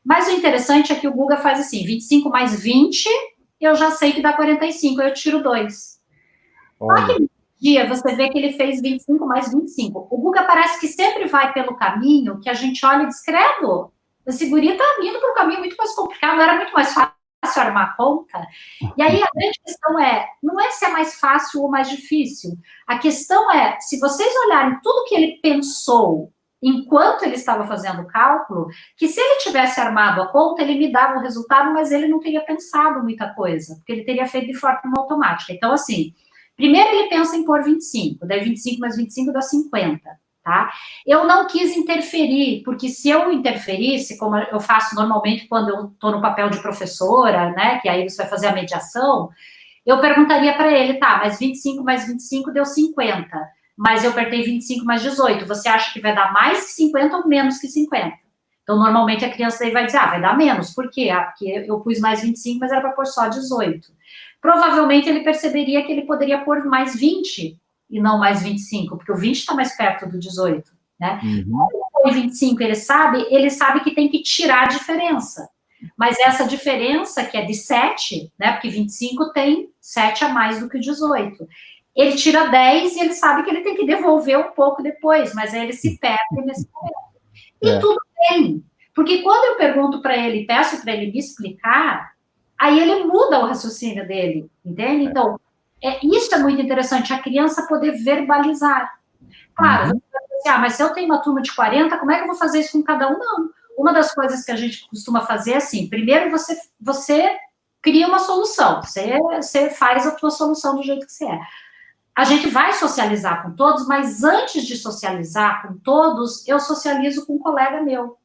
Mas o interessante é que o Guga faz assim, 25 mais 20, eu já sei que dá 45, eu tiro 2. Naquele dia, você vê que ele fez 25 mais 25. O Guga parece que sempre vai pelo caminho que a gente olha e diz, credo, esse guri tá indo por um caminho muito mais complicado, não era muito mais fácil armar a conta. E aí a grande questão não é se é mais fácil ou mais difícil. A questão é, se vocês olharem tudo que ele pensou enquanto ele estava fazendo o cálculo, que se ele tivesse armado a conta, ele me dava o resultado, mas ele não teria pensado muita coisa, porque ele teria feito de forma automática. Então, assim, primeiro ele pensa em pôr 25, daí 25 mais 25 dá 50. Tá? Eu não quis interferir, porque se eu interferisse, como eu faço normalmente quando eu estou no papel de professora, né, que aí você vai fazer a mediação, eu perguntaria para ele, tá, mas 25 mais 25 deu 50, mas eu apertei 25 mais 18, você acha que vai dar mais que 50 ou menos que 50? Então, normalmente a criança aí vai dizer, vai dar menos, por quê? Porque eu pus mais 25, mas era para pôr só 18. Provavelmente ele perceberia que ele poderia pôr mais 20, e não mais 25, porque o 20 está mais perto do 18, né? Quando ele põe 25, ele sabe que tem que tirar a diferença. Mas essa diferença, que é de 7, né? Porque 25 tem 7 a mais do que o 18. Ele tira 10 e ele sabe que ele tem que devolver um pouco depois, mas aí ele se perde nesse momento. E tudo bem, porque quando eu pergunto para ele, peço para ele me explicar, aí ele muda o raciocínio dele, entende? Então, isso é muito interessante, a criança poder verbalizar. Claro, você vai dizer, mas se eu tenho uma turma de 40, como é que eu vou fazer isso com cada um? Não. Uma das coisas que a gente costuma fazer é assim, primeiro você cria uma solução, você faz a tua solução do jeito que você é. A gente vai socializar com todos, mas antes de socializar com todos, eu socializo com um colega meu.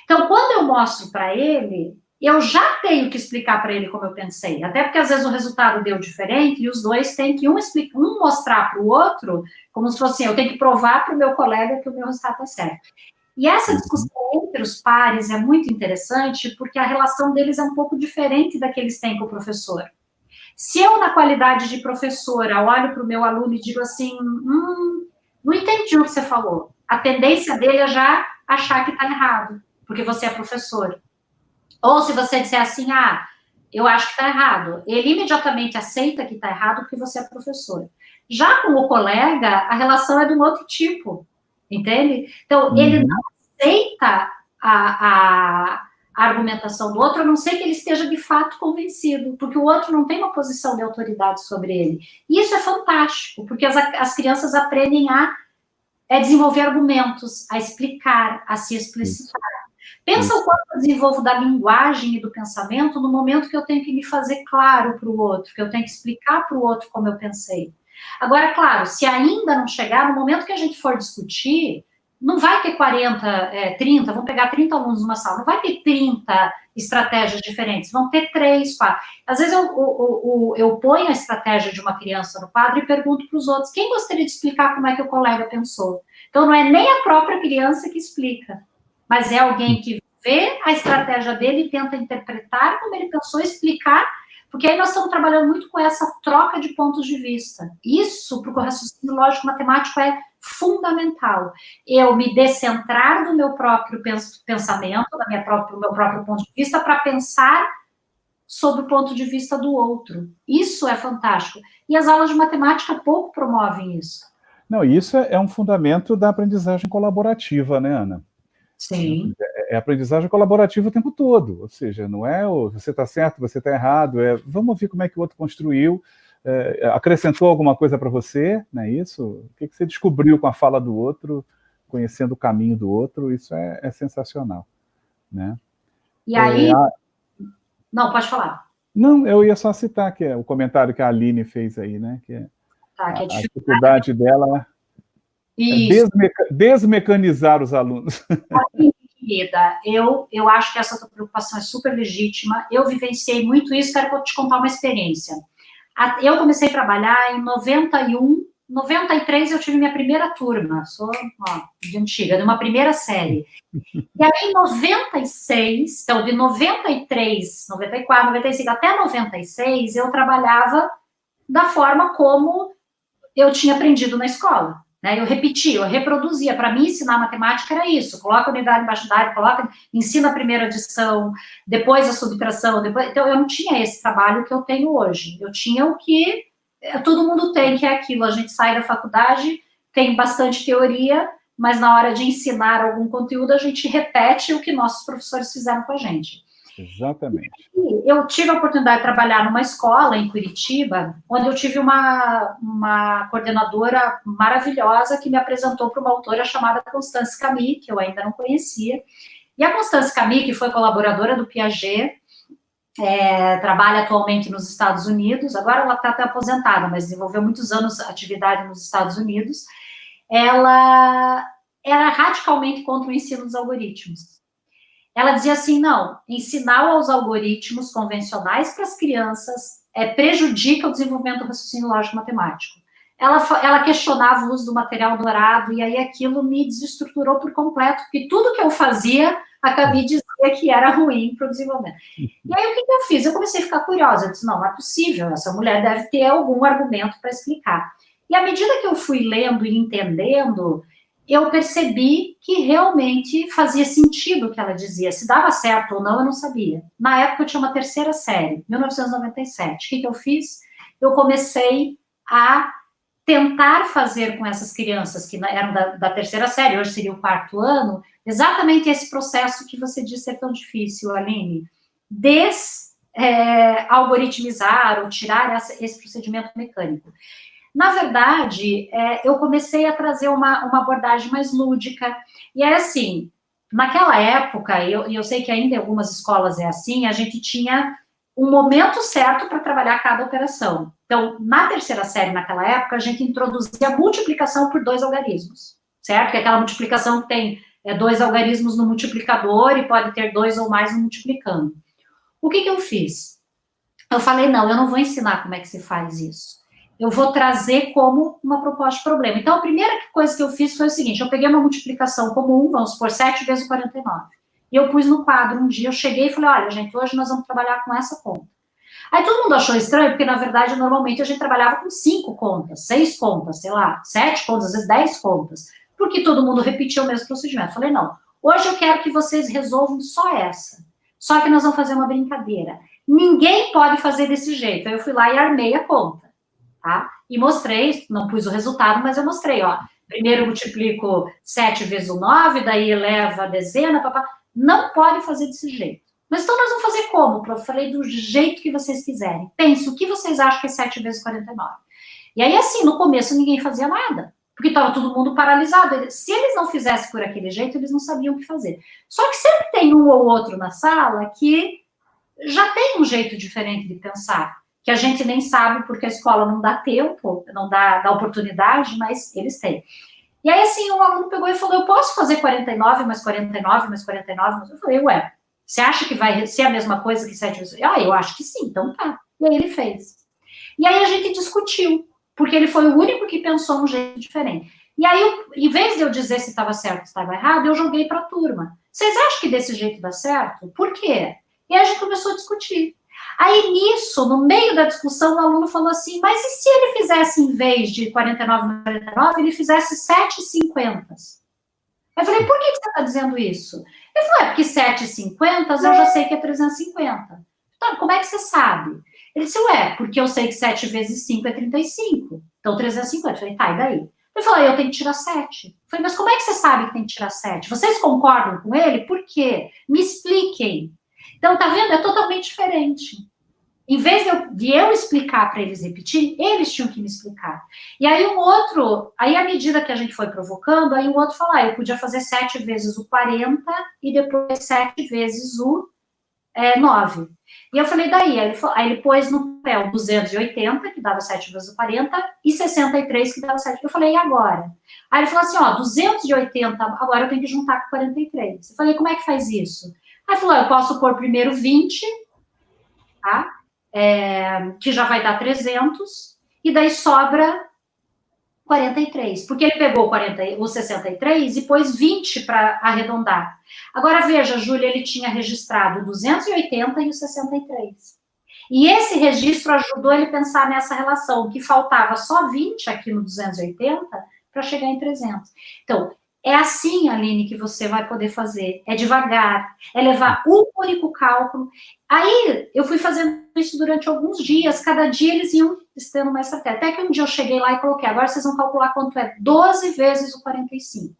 Então, quando eu mostro para ele, eu já tenho que explicar para ele como eu pensei, até porque às vezes o resultado deu diferente e os dois têm que um mostrar para o outro, como se fosse assim, eu tenho que provar para o meu colega que o meu resultado está certo. E essa discussão entre os pares é muito interessante, porque a relação deles é um pouco diferente da que eles têm com o professor. Se eu, na qualidade de professora, olho para o meu aluno e digo assim, não entendi o que você falou, a tendência dele é já achar que está errado, porque você é professor. Ou se você disser assim, eu acho que está errado, ele imediatamente aceita que está errado porque você é professor. Já com o colega, a relação é de um outro tipo, entende? Então, ele não aceita a argumentação do outro, a não ser que ele esteja de fato convencido, porque o outro não tem uma posição de autoridade sobre ele. E isso é fantástico, porque as crianças aprendem a desenvolver argumentos, a explicar, a se explicitar. Pensa o quanto eu desenvolvo da linguagem e do pensamento no momento que eu tenho que me fazer claro para o outro, que eu tenho que explicar para o outro como eu pensei. Agora, claro, se ainda não chegar, no momento que a gente for discutir, não vai ter 40, 30, vamos pegar 30 alunos numa sala, não vai ter 30 estratégias diferentes, vão ter 3, 4. Às vezes eu ponho a estratégia de uma criança no quadro e pergunto para os outros, quem gostaria de explicar como é que o colega pensou? Então, não é nem a própria criança que explica, mas é alguém que vê a estratégia dele e tenta interpretar como ele pensou, explicar, porque aí nós estamos trabalhando muito com essa troca de pontos de vista. Isso, para o raciocínio lógico-matemático, é fundamental. Eu me descentrar do meu próprio pensamento, do meu próprio ponto de vista, para pensar sobre o ponto de vista do outro. Isso é fantástico. E as aulas de matemática pouco promovem isso. Não, isso é um fundamento da aprendizagem colaborativa, né, Ana? Sim. É aprendizagem colaborativa o tempo todo, ou seja, não é você está certo, você está errado, vamos ver como é que o outro construiu, acrescentou alguma coisa para você, não é isso? O que você descobriu com a fala do outro, conhecendo o caminho do outro, isso é sensacional, né? E aí... Não, pode falar. Não, eu ia só citar que é o comentário que a Aline fez aí, né? Que Tá, que a dificuldade dela Isso. Desmecanizar os alunos. Querida, eu acho que essa tua preocupação é super legítima. Eu vivenciei muito isso, quero te contar uma experiência. Eu comecei a trabalhar em 91, 93 eu tive minha primeira turma, sou de antiga, de uma primeira série. E aí em 96, então de 93, 94, 95 até 96, eu trabalhava da forma como eu tinha aprendido na escola. Né? Eu repetia, eu reproduzia. Para mim, ensinar matemática era isso. Coloca a unidade embaixo da área, ensina a primeira adição, depois a subtração. Depois... Então, eu não tinha esse trabalho que eu tenho hoje. Eu tinha o que todo mundo tem, que é aquilo. A gente sai da faculdade, tem bastante teoria, mas na hora de ensinar algum conteúdo, a gente repete o que nossos professores fizeram com a gente. Exatamente. Eu tive a oportunidade de trabalhar numa escola em Curitiba, onde eu tive uma coordenadora maravilhosa que me apresentou para uma autora chamada Constance Camille, que eu ainda não conhecia. E a Constance Camille, que foi colaboradora do Piaget, trabalha atualmente nos Estados Unidos, agora ela está até aposentada, mas desenvolveu muitos anos atividade nos Estados Unidos. Ela era radicalmente contra o ensino dos algoritmos. Ela dizia assim, não, ensinar os algoritmos convencionais para as crianças prejudica o desenvolvimento do raciocínio lógico-matemático. Ela questionava o uso do material dourado, e aí aquilo me desestruturou por completo, porque tudo que eu fazia, a Camille dizia que era ruim para o desenvolvimento. E aí o que eu fiz? Eu comecei a ficar curiosa, eu disse, não é possível, essa mulher deve ter algum argumento para explicar. E à medida que eu fui lendo e entendendo, eu percebi que realmente fazia sentido o que ela dizia. Se dava certo ou não, eu não sabia. Na época, eu tinha uma terceira série, 1997. O que eu fiz? Eu comecei a tentar fazer com essas crianças, que eram da terceira série, hoje seria o 4º ano, exatamente esse processo que você disse ser tão difícil, Aline. Algoritmizar ou tirar esse procedimento mecânico. Na verdade, eu comecei a trazer uma abordagem mais lúdica. E é assim, naquela época, eu sei que ainda em algumas escolas é assim, a gente tinha um momento certo para trabalhar cada operação. Então, na terceira série, naquela época, a gente introduzia a multiplicação por 2 algarismos, certo? Que é aquela multiplicação que tem 2 algarismos no multiplicador e pode ter 2 ou mais no multiplicando. O que eu fiz? Eu falei, não, eu não vou ensinar como é que se faz isso. Eu vou trazer como uma proposta de problema. Então, a primeira coisa que eu fiz foi o seguinte, eu peguei uma multiplicação comum, vamos supor, 7 vezes 49. E eu pus no quadro um dia, eu cheguei e falei, olha, gente, hoje nós vamos trabalhar com essa conta. Aí todo mundo achou estranho, porque, na verdade, normalmente a gente trabalhava com 5 contas, 6 contas, sei lá, 7 contas, às vezes 10 contas, porque todo mundo repetia o mesmo procedimento. Eu falei, não, hoje eu quero que vocês resolvam só essa. Só que nós vamos fazer uma brincadeira. Ninguém pode fazer desse jeito. Aí eu fui lá e armei a conta. Tá? E mostrei, não pus o resultado, mas eu mostrei, ó, primeiro eu multiplico 7 vezes o 9, daí eleva a dezena, papá. Não pode fazer desse jeito. Mas então nós vamos fazer como, prof? Eu falei do jeito que vocês quiserem. Pense, o que vocês acham que é 7 vezes 49? E aí, assim, no começo ninguém fazia nada, porque estava todo mundo paralisado. Se eles não fizessem por aquele jeito, eles não sabiam o que fazer. Só que sempre tem um ou outro na sala que já tem um jeito diferente de pensar, que a gente nem sabe porque a escola não dá tempo, não dá oportunidade, mas eles têm. E aí, assim, o aluno pegou e falou, eu posso fazer 49 mais 49 mais 49? Eu falei, ué, você acha que vai ser a mesma coisa que 7 vezes? Eu acho que sim, então tá. E aí ele fez. E aí a gente discutiu, porque ele foi o único que pensou um jeito diferente. E aí, em vez de eu dizer se estava certo ou se estava errado, eu joguei para a turma. Vocês acham que desse jeito dá certo? Por quê? E aí a gente começou a discutir. Aí, nisso, no meio da discussão, o aluno falou assim, mas e se ele fizesse, em vez de 49 mais 49, ele fizesse 7,50? Eu falei, por que você está dizendo isso? Ele falou, porque 7,50 eu já sei que é 350. Então, como é que você sabe? Ele disse, porque eu sei que 7 vezes 5 é 35. Então, 350. Eu falei, tá, e daí? Ele falou, eu tenho que tirar 7. Eu falei, mas como é que você sabe que tem que tirar 7? Vocês concordam com ele? Por quê? Me expliquem. Então, tá vendo? É totalmente diferente. Em vez de eu explicar para eles repetir, eles tinham que me explicar. E aí aí à medida que a gente foi provocando, aí o outro falou, eu podia fazer 7 vezes o 40 e depois 7 vezes o 9. E eu falei, daí? Aí ele pôs no papel 280, que dava 7 vezes o 40, e 63, que dava 7. Eu falei, e agora? Aí ele falou assim, 280, agora eu tenho que juntar com 43. Eu falei, como é que faz isso? Aí ele falou, eu posso pôr primeiro 20, tá? Que já vai dar 300, e daí sobra 43, porque ele pegou o 63 e pôs 20 para arredondar. Agora, veja, Júlia, ele tinha registrado o 280 e o 63. E esse registro ajudou ele a pensar nessa relação, que faltava só 20 aqui no 280 para chegar em 300. Então, é assim, Aline, que você vai poder fazer. É devagar, é levar um único cálculo. Aí, eu fui fazendo isso durante alguns dias. Cada dia eles iam tendo uma estratégia. Até que um dia eu cheguei lá e coloquei, agora vocês vão calcular quanto é 12 vezes o 45.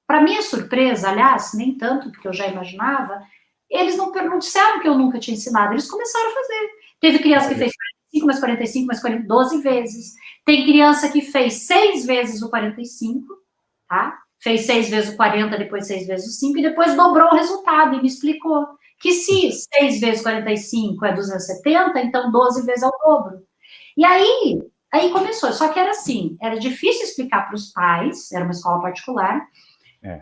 Para minha surpresa, aliás, nem tanto, porque eu já imaginava, eles não disseram que eu nunca tinha ensinado. Eles começaram a fazer. Teve criança que fez 45, mais 45, mais 40, 12 vezes. Tem criança que fez 6 vezes o 45, tá? Fez 6 vezes o 40, depois 6 vezes o 5, e depois dobrou o resultado e me explicou que se 6 vezes 45 é 270, então 12 vezes é o dobro. E aí começou, só que era assim, era difícil explicar para os pais, era uma escola particular,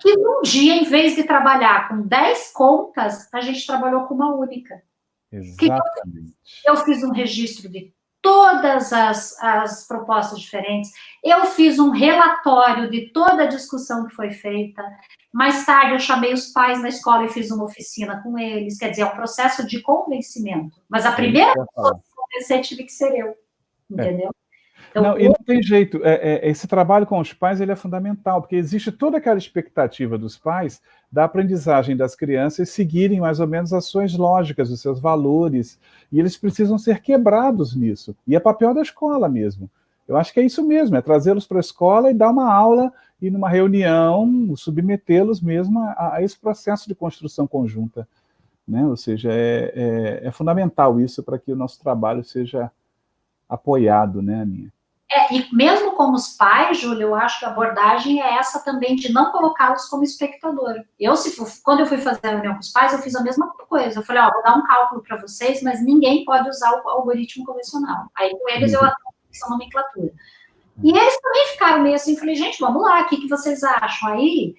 que um dia, em vez de trabalhar com 10 contas, a gente trabalhou com uma única. Exatamente. Eu fiz um registro de todas as propostas diferentes, eu fiz um relatório de toda a discussão que foi feita, mais tarde eu chamei os pais na escola e fiz uma oficina com eles, quer dizer, é um processo de convencimento, mas a primeira pessoa que convencer tive que ser eu, entendeu? Então, não, e não tem jeito, esse trabalho com os pais ele é fundamental, porque existe toda aquela expectativa dos pais da aprendizagem das crianças seguirem mais ou menos as suas lógicas, os seus valores, e eles precisam ser quebrados nisso, e é papel da escola mesmo. Eu acho que é isso mesmo, é trazê-los para a escola e dar uma aula, e numa reunião, submetê-los mesmo a esse processo de construção conjunta, né? Ou seja, é fundamental isso para que o nosso trabalho seja apoiado, né, Aninha? E mesmo como os pais, Júlia, eu acho que a abordagem é essa também, de não colocá-los como espectador. Quando eu fui fazer a reunião com os pais, eu fiz a mesma coisa. Eu falei, vou dar um cálculo para vocês, mas ninguém pode usar o algoritmo convencional. Aí com eles eu atuo essa nomenclatura. E eles também ficaram meio assim, falei, gente, vamos lá, o que vocês acham? Aí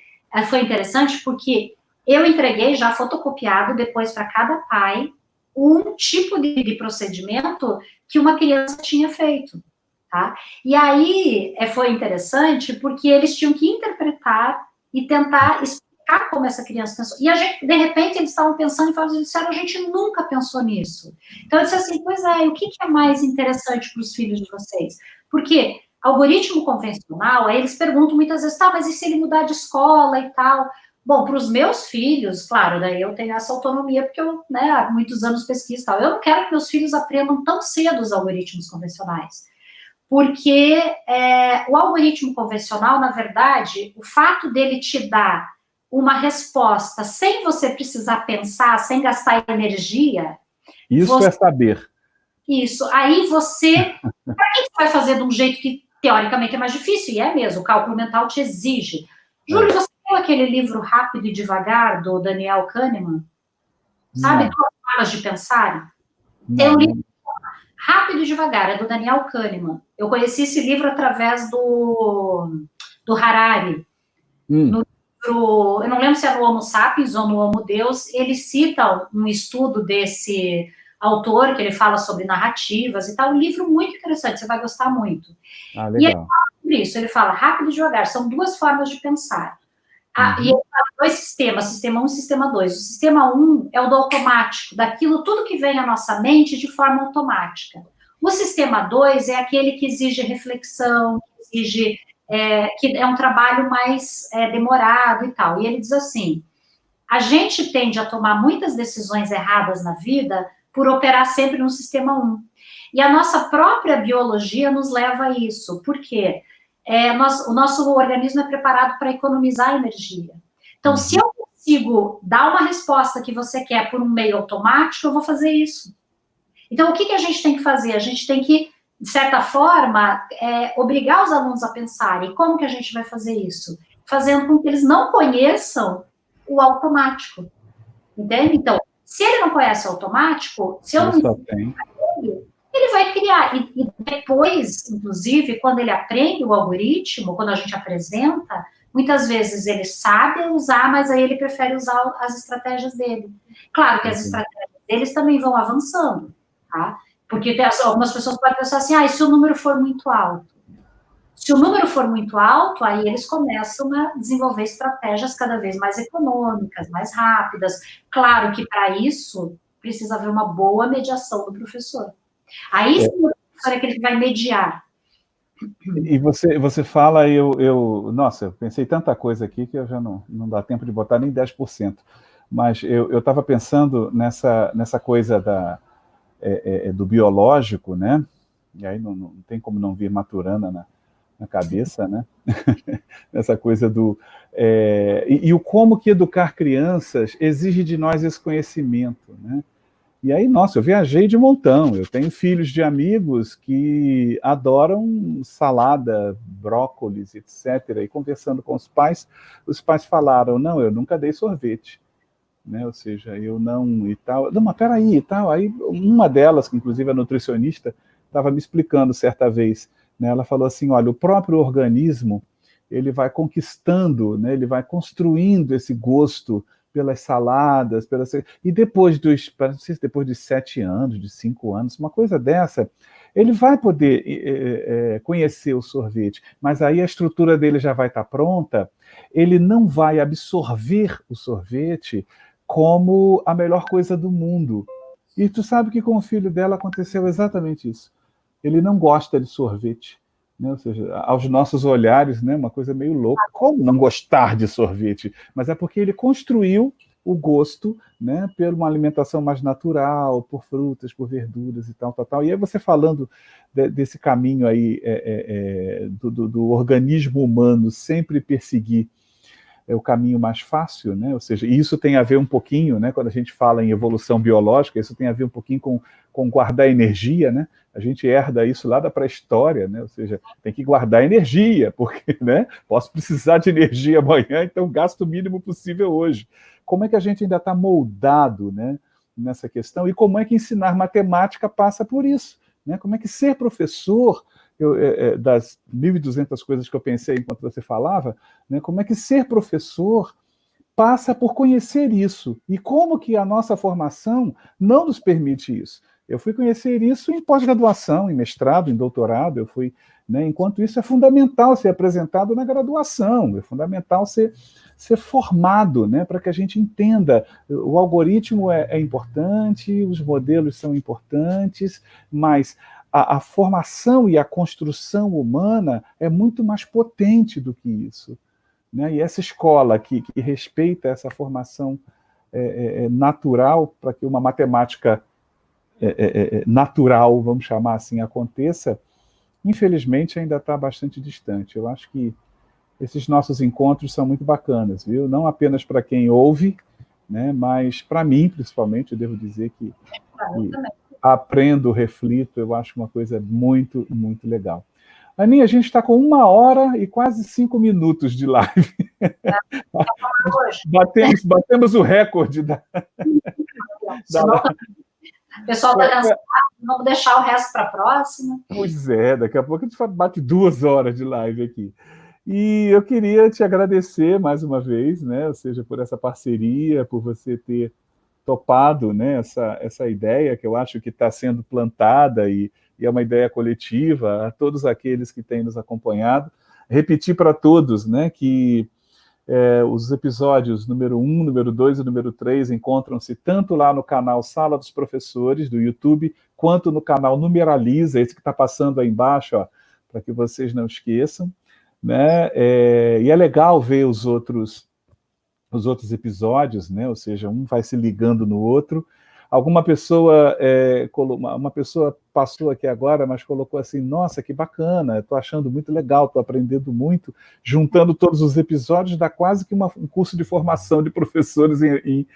foi interessante porque eu entreguei já fotocopiado depois para cada pai um tipo de procedimento que uma criança tinha feito. Tá? E aí foi interessante porque eles tinham que interpretar e tentar explicar como essa criança pensou. E a gente, de repente, eles estavam pensando e disseram, a gente nunca pensou nisso. Então eu disse assim, pois é, o que é mais interessante para os filhos de vocês? Porque algoritmo convencional, aí eles perguntam muitas vezes, mas e se ele mudar de escola e tal? Bom, para os meus filhos, claro, daí eu tenho essa autonomia, porque eu, há muitos anos pesquiso e tal. Eu não quero que meus filhos aprendam tão cedo os algoritmos convencionais. Porque o algoritmo convencional, na verdade, o fato dele te dar uma resposta sem você precisar pensar, sem gastar energia... Isso é saber. Isso. Aí você... Para que você vai fazer de um jeito que, teoricamente, é mais difícil? E é mesmo, o cálculo mental te exige. Júlio, você leu aquele livro Rápido e Devagar, do Daniel Kahneman? Sabe? Duas formas de pensar? Tem um livro Rápido e Devagar, é do Daniel Kahneman. Eu conheci esse livro através do Harari. No livro, eu não lembro se é no Homo Sapiens ou no Homo Deus, ele cita um estudo desse autor, que ele fala sobre narrativas e tal, um livro muito interessante, você vai gostar muito. Legal. E ele fala sobre isso, ele fala rápido e devagar, são duas formas de pensar. E ele fala dois sistemas, sistema 1 e sistema 2. O sistema 1 é o do automático, daquilo tudo que vem à nossa mente de forma automática. O sistema 2 é aquele que exige reflexão, que é um trabalho mais demorado e tal. E ele diz assim, a gente tende a tomar muitas decisões erradas na vida por operar sempre no sistema 1. E a nossa própria biologia nos leva a isso. Por quê? O nosso organismo é preparado para economizar energia. Então, se eu consigo dar uma resposta que você quer por um meio automático, eu vou fazer isso. Então, o que a gente tem que fazer? A gente tem que, de certa forma, obrigar os alunos a pensarem. Como que a gente vai fazer isso? Fazendo com que eles não conheçam o automático. Entende? Então, Se ele não conhece automático, se eu não só tem. ele vai criar. E depois, inclusive, quando ele aprende o algoritmo, quando a gente apresenta, muitas vezes ele sabe usar, mas aí ele prefere usar as estratégias dele. Claro que as estratégias deles também vão avançando, tá? Porque algumas pessoas podem pensar assim, se o número for muito alto. Se o número for muito alto, aí eles começam a desenvolver estratégias cada vez mais econômicas, mais rápidas. Claro que para isso precisa haver uma boa mediação do professor. Aí sim, o professor é que ele vai mediar. E você fala, nossa, eu pensei tanta coisa aqui que eu já não dá tempo de botar nem 10%. Mas eu estava pensando nessa coisa do biológico, né? E aí não tem como não vir Maturana na cabeça, né? Essa coisa e o como que educar crianças exige de nós esse conhecimento, né? E aí, nossa, eu viajei de montão. Eu tenho filhos de amigos que adoram salada, brócolis, etc. E conversando com os pais falaram, não, eu nunca dei sorvete, né? Ou seja, eu não e tal. Não, mas peraí e tal. Aí uma delas, que inclusive é nutricionista, estava me explicando certa vez, né? Ela falou assim, olha, o próprio organismo, ele vai conquistando, né? Ele vai construindo esse gosto pelas saladas, e depois depois de 7 anos, de 5 anos, uma coisa dessa, ele vai poder conhecer o sorvete, mas aí a estrutura dele já vai estar pronta, ele não vai absorver o sorvete como a melhor coisa do mundo. E tu sabe que com o filho dela aconteceu exatamente isso. Ele não gosta de sorvete, né? Ou seja, aos nossos olhares, né, uma coisa meio louca. Como não gostar de sorvete? Mas é porque ele construiu o gosto, né, por uma alimentação mais natural, por frutas, por verduras e tal. E aí você falando desse caminho aí do organismo humano sempre perseguir o caminho mais fácil, né? Ou seja, isso tem a ver um pouquinho, né, quando a gente fala em evolução biológica, isso tem a ver um pouquinho com guardar energia, né? A gente herda isso lá da pré-história, né? Ou seja, tem que guardar energia, porque, né, posso precisar de energia amanhã, então gasto o mínimo possível hoje. Como é que a gente ainda está moldado, né, nessa questão? E como é que ensinar matemática passa por isso, né? Como é que ser professor, das 1.200 coisas que eu pensei enquanto você falava, né, como é que ser professor passa por conhecer isso, e como que a nossa formação não nos permite isso. Eu fui conhecer isso em pós-graduação, em mestrado, em doutorado, né, enquanto isso é fundamental ser apresentado na graduação, é fundamental ser formado, né, para que a gente entenda. O algoritmo é importante, os modelos são importantes, mas a formação e a construção humana é muito mais potente do que isso, né? E essa escola que respeita essa formação natural, para que uma matemática natural, vamos chamar assim, aconteça, infelizmente ainda está bastante distante. Eu acho que esses nossos encontros são muito bacanas, viu? Não apenas para quem ouve, né, mas para mim, principalmente, eu devo dizer que aprendo, reflito, eu acho uma coisa muito, muito legal. Aninha, a gente está com 1 hora e quase 5 minutos de live. Batemos o recorde da... O pessoal está cansado, vamos deixar o resto para a próxima. Pois é, daqui a pouco a gente bate 2 horas de live aqui. E eu queria te agradecer mais uma vez, né? Ou seja, por essa parceria, por você ter topado, né, essa ideia que eu acho que está sendo plantada e é uma ideia coletiva, a todos aqueles que têm nos acompanhado. Repetir para todos, né, que os episódios número 1, número 2 e número 3 encontram-se tanto lá no canal Sala dos Professores, do YouTube, quanto no canal Numeraliza, esse que está passando aí embaixo, para que vocês não esqueçam, né? E é legal ver os outros episódios, né? Ou seja, um vai se ligando no outro. Uma pessoa passou aqui agora, mas colocou assim, nossa, que bacana, estou achando muito legal, estou aprendendo muito, juntando todos os episódios, dá quase que um curso de formação de professores em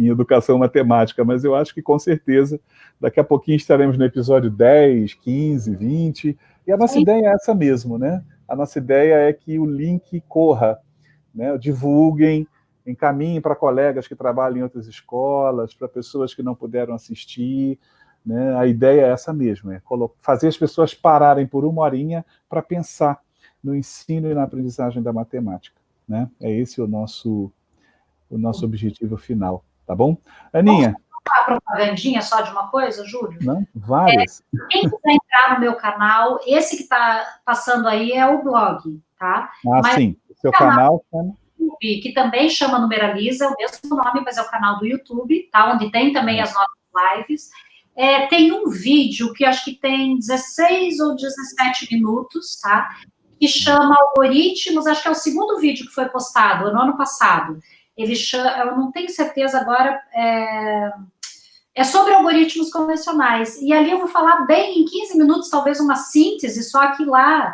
educação matemática, mas eu acho que com certeza, daqui a pouquinho estaremos no episódio 10, 15, 20, e a nossa ideia é essa mesmo, né? A nossa ideia é que o link corra, né? Divulguem, encaminhem para colegas que trabalham em outras escolas, para pessoas que não puderam assistir, né? A ideia é essa mesmo, é fazer as pessoas pararem por uma horinha para pensar no ensino e na aprendizagem da matemática, né? É esse o nosso objetivo final, tá bom? Aninha? Posso falar uma propagandinha só de uma coisa, Júlio? Não? Várias. Quem quiser entrar no meu canal, esse que está passando aí é o blog, tá? Mas sim. O seu canal chama... que também chama Numeraliza, é o mesmo nome, mas é o canal do YouTube, tá? Onde tem também as nossas lives. Tem um vídeo que acho que tem 16 ou 17 minutos, tá? Que chama Algoritmos, acho que é o segundo vídeo que foi postado, no ano passado. Ele chama, eu não tenho certeza agora, é sobre algoritmos convencionais. E ali eu vou falar bem, em 15 minutos, talvez uma síntese, só que lá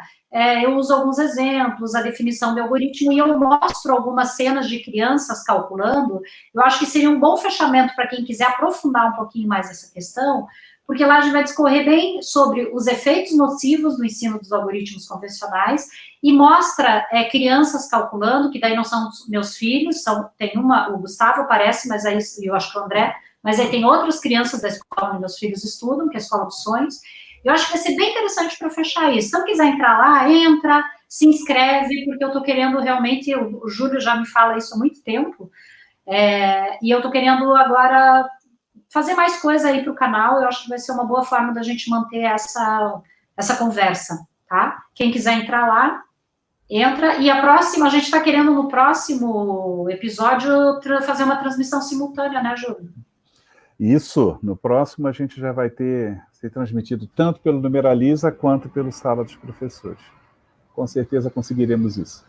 eu uso alguns exemplos, a definição de algoritmo, e eu mostro algumas cenas de crianças calculando. Eu acho que seria um bom fechamento para quem quiser aprofundar um pouquinho mais essa questão, porque lá a gente vai discorrer bem sobre os efeitos nocivos do ensino dos algoritmos convencionais, e mostra crianças calculando, que daí não são meus filhos, tem o Gustavo aparece, mas aí eu acho que o André, mas aí tem outras crianças da escola onde meus filhos estudam, que é a Escola dos Sonhos. Eu acho que vai ser bem interessante para fechar isso. Se não quiser entrar lá, entra, se inscreve, porque eu estou querendo realmente, o Júlio já me fala isso há muito tempo, e eu estou querendo agora fazer mais coisa aí para o canal. Eu acho que vai ser uma boa forma da gente manter essa conversa, tá? Quem quiser entrar lá, entra. E a gente está querendo no próximo episódio fazer uma transmissão simultânea, né, Júlio? Isso, no próximo a gente já vai ser transmitido tanto pelo Numeraliza quanto pelo Sala dos Professores. Com certeza conseguiremos isso.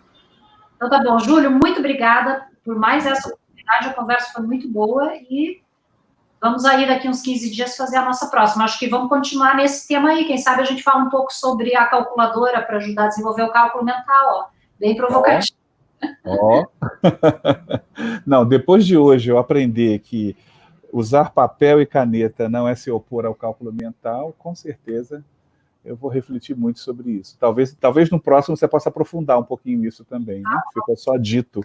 Então tá bom, Júlio, muito obrigada por mais essa oportunidade, a conversa foi muito boa e vamos aí daqui uns 15 dias fazer a nossa próxima. Acho que vamos continuar nesse tema aí, quem sabe a gente fala um pouco sobre a calculadora para ajudar a desenvolver o cálculo mental, ó, bem provocativo. Não, depois de hoje eu aprender que usar papel e caneta não é se opor ao cálculo mental, com certeza eu vou refletir muito sobre isso. Talvez no próximo você possa aprofundar um pouquinho nisso também, né? Ficou só dito.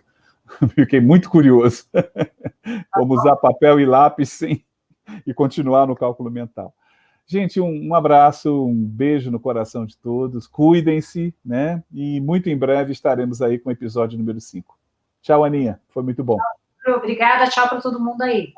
Fiquei muito curioso. Como usar papel e lápis e continuar no cálculo mental. Gente, um abraço, um beijo no coração de todos. Cuidem-se, né? E muito em breve estaremos aí com o episódio número 5. Tchau, Aninha. Foi muito bom. Obrigada, tchau para todo mundo aí.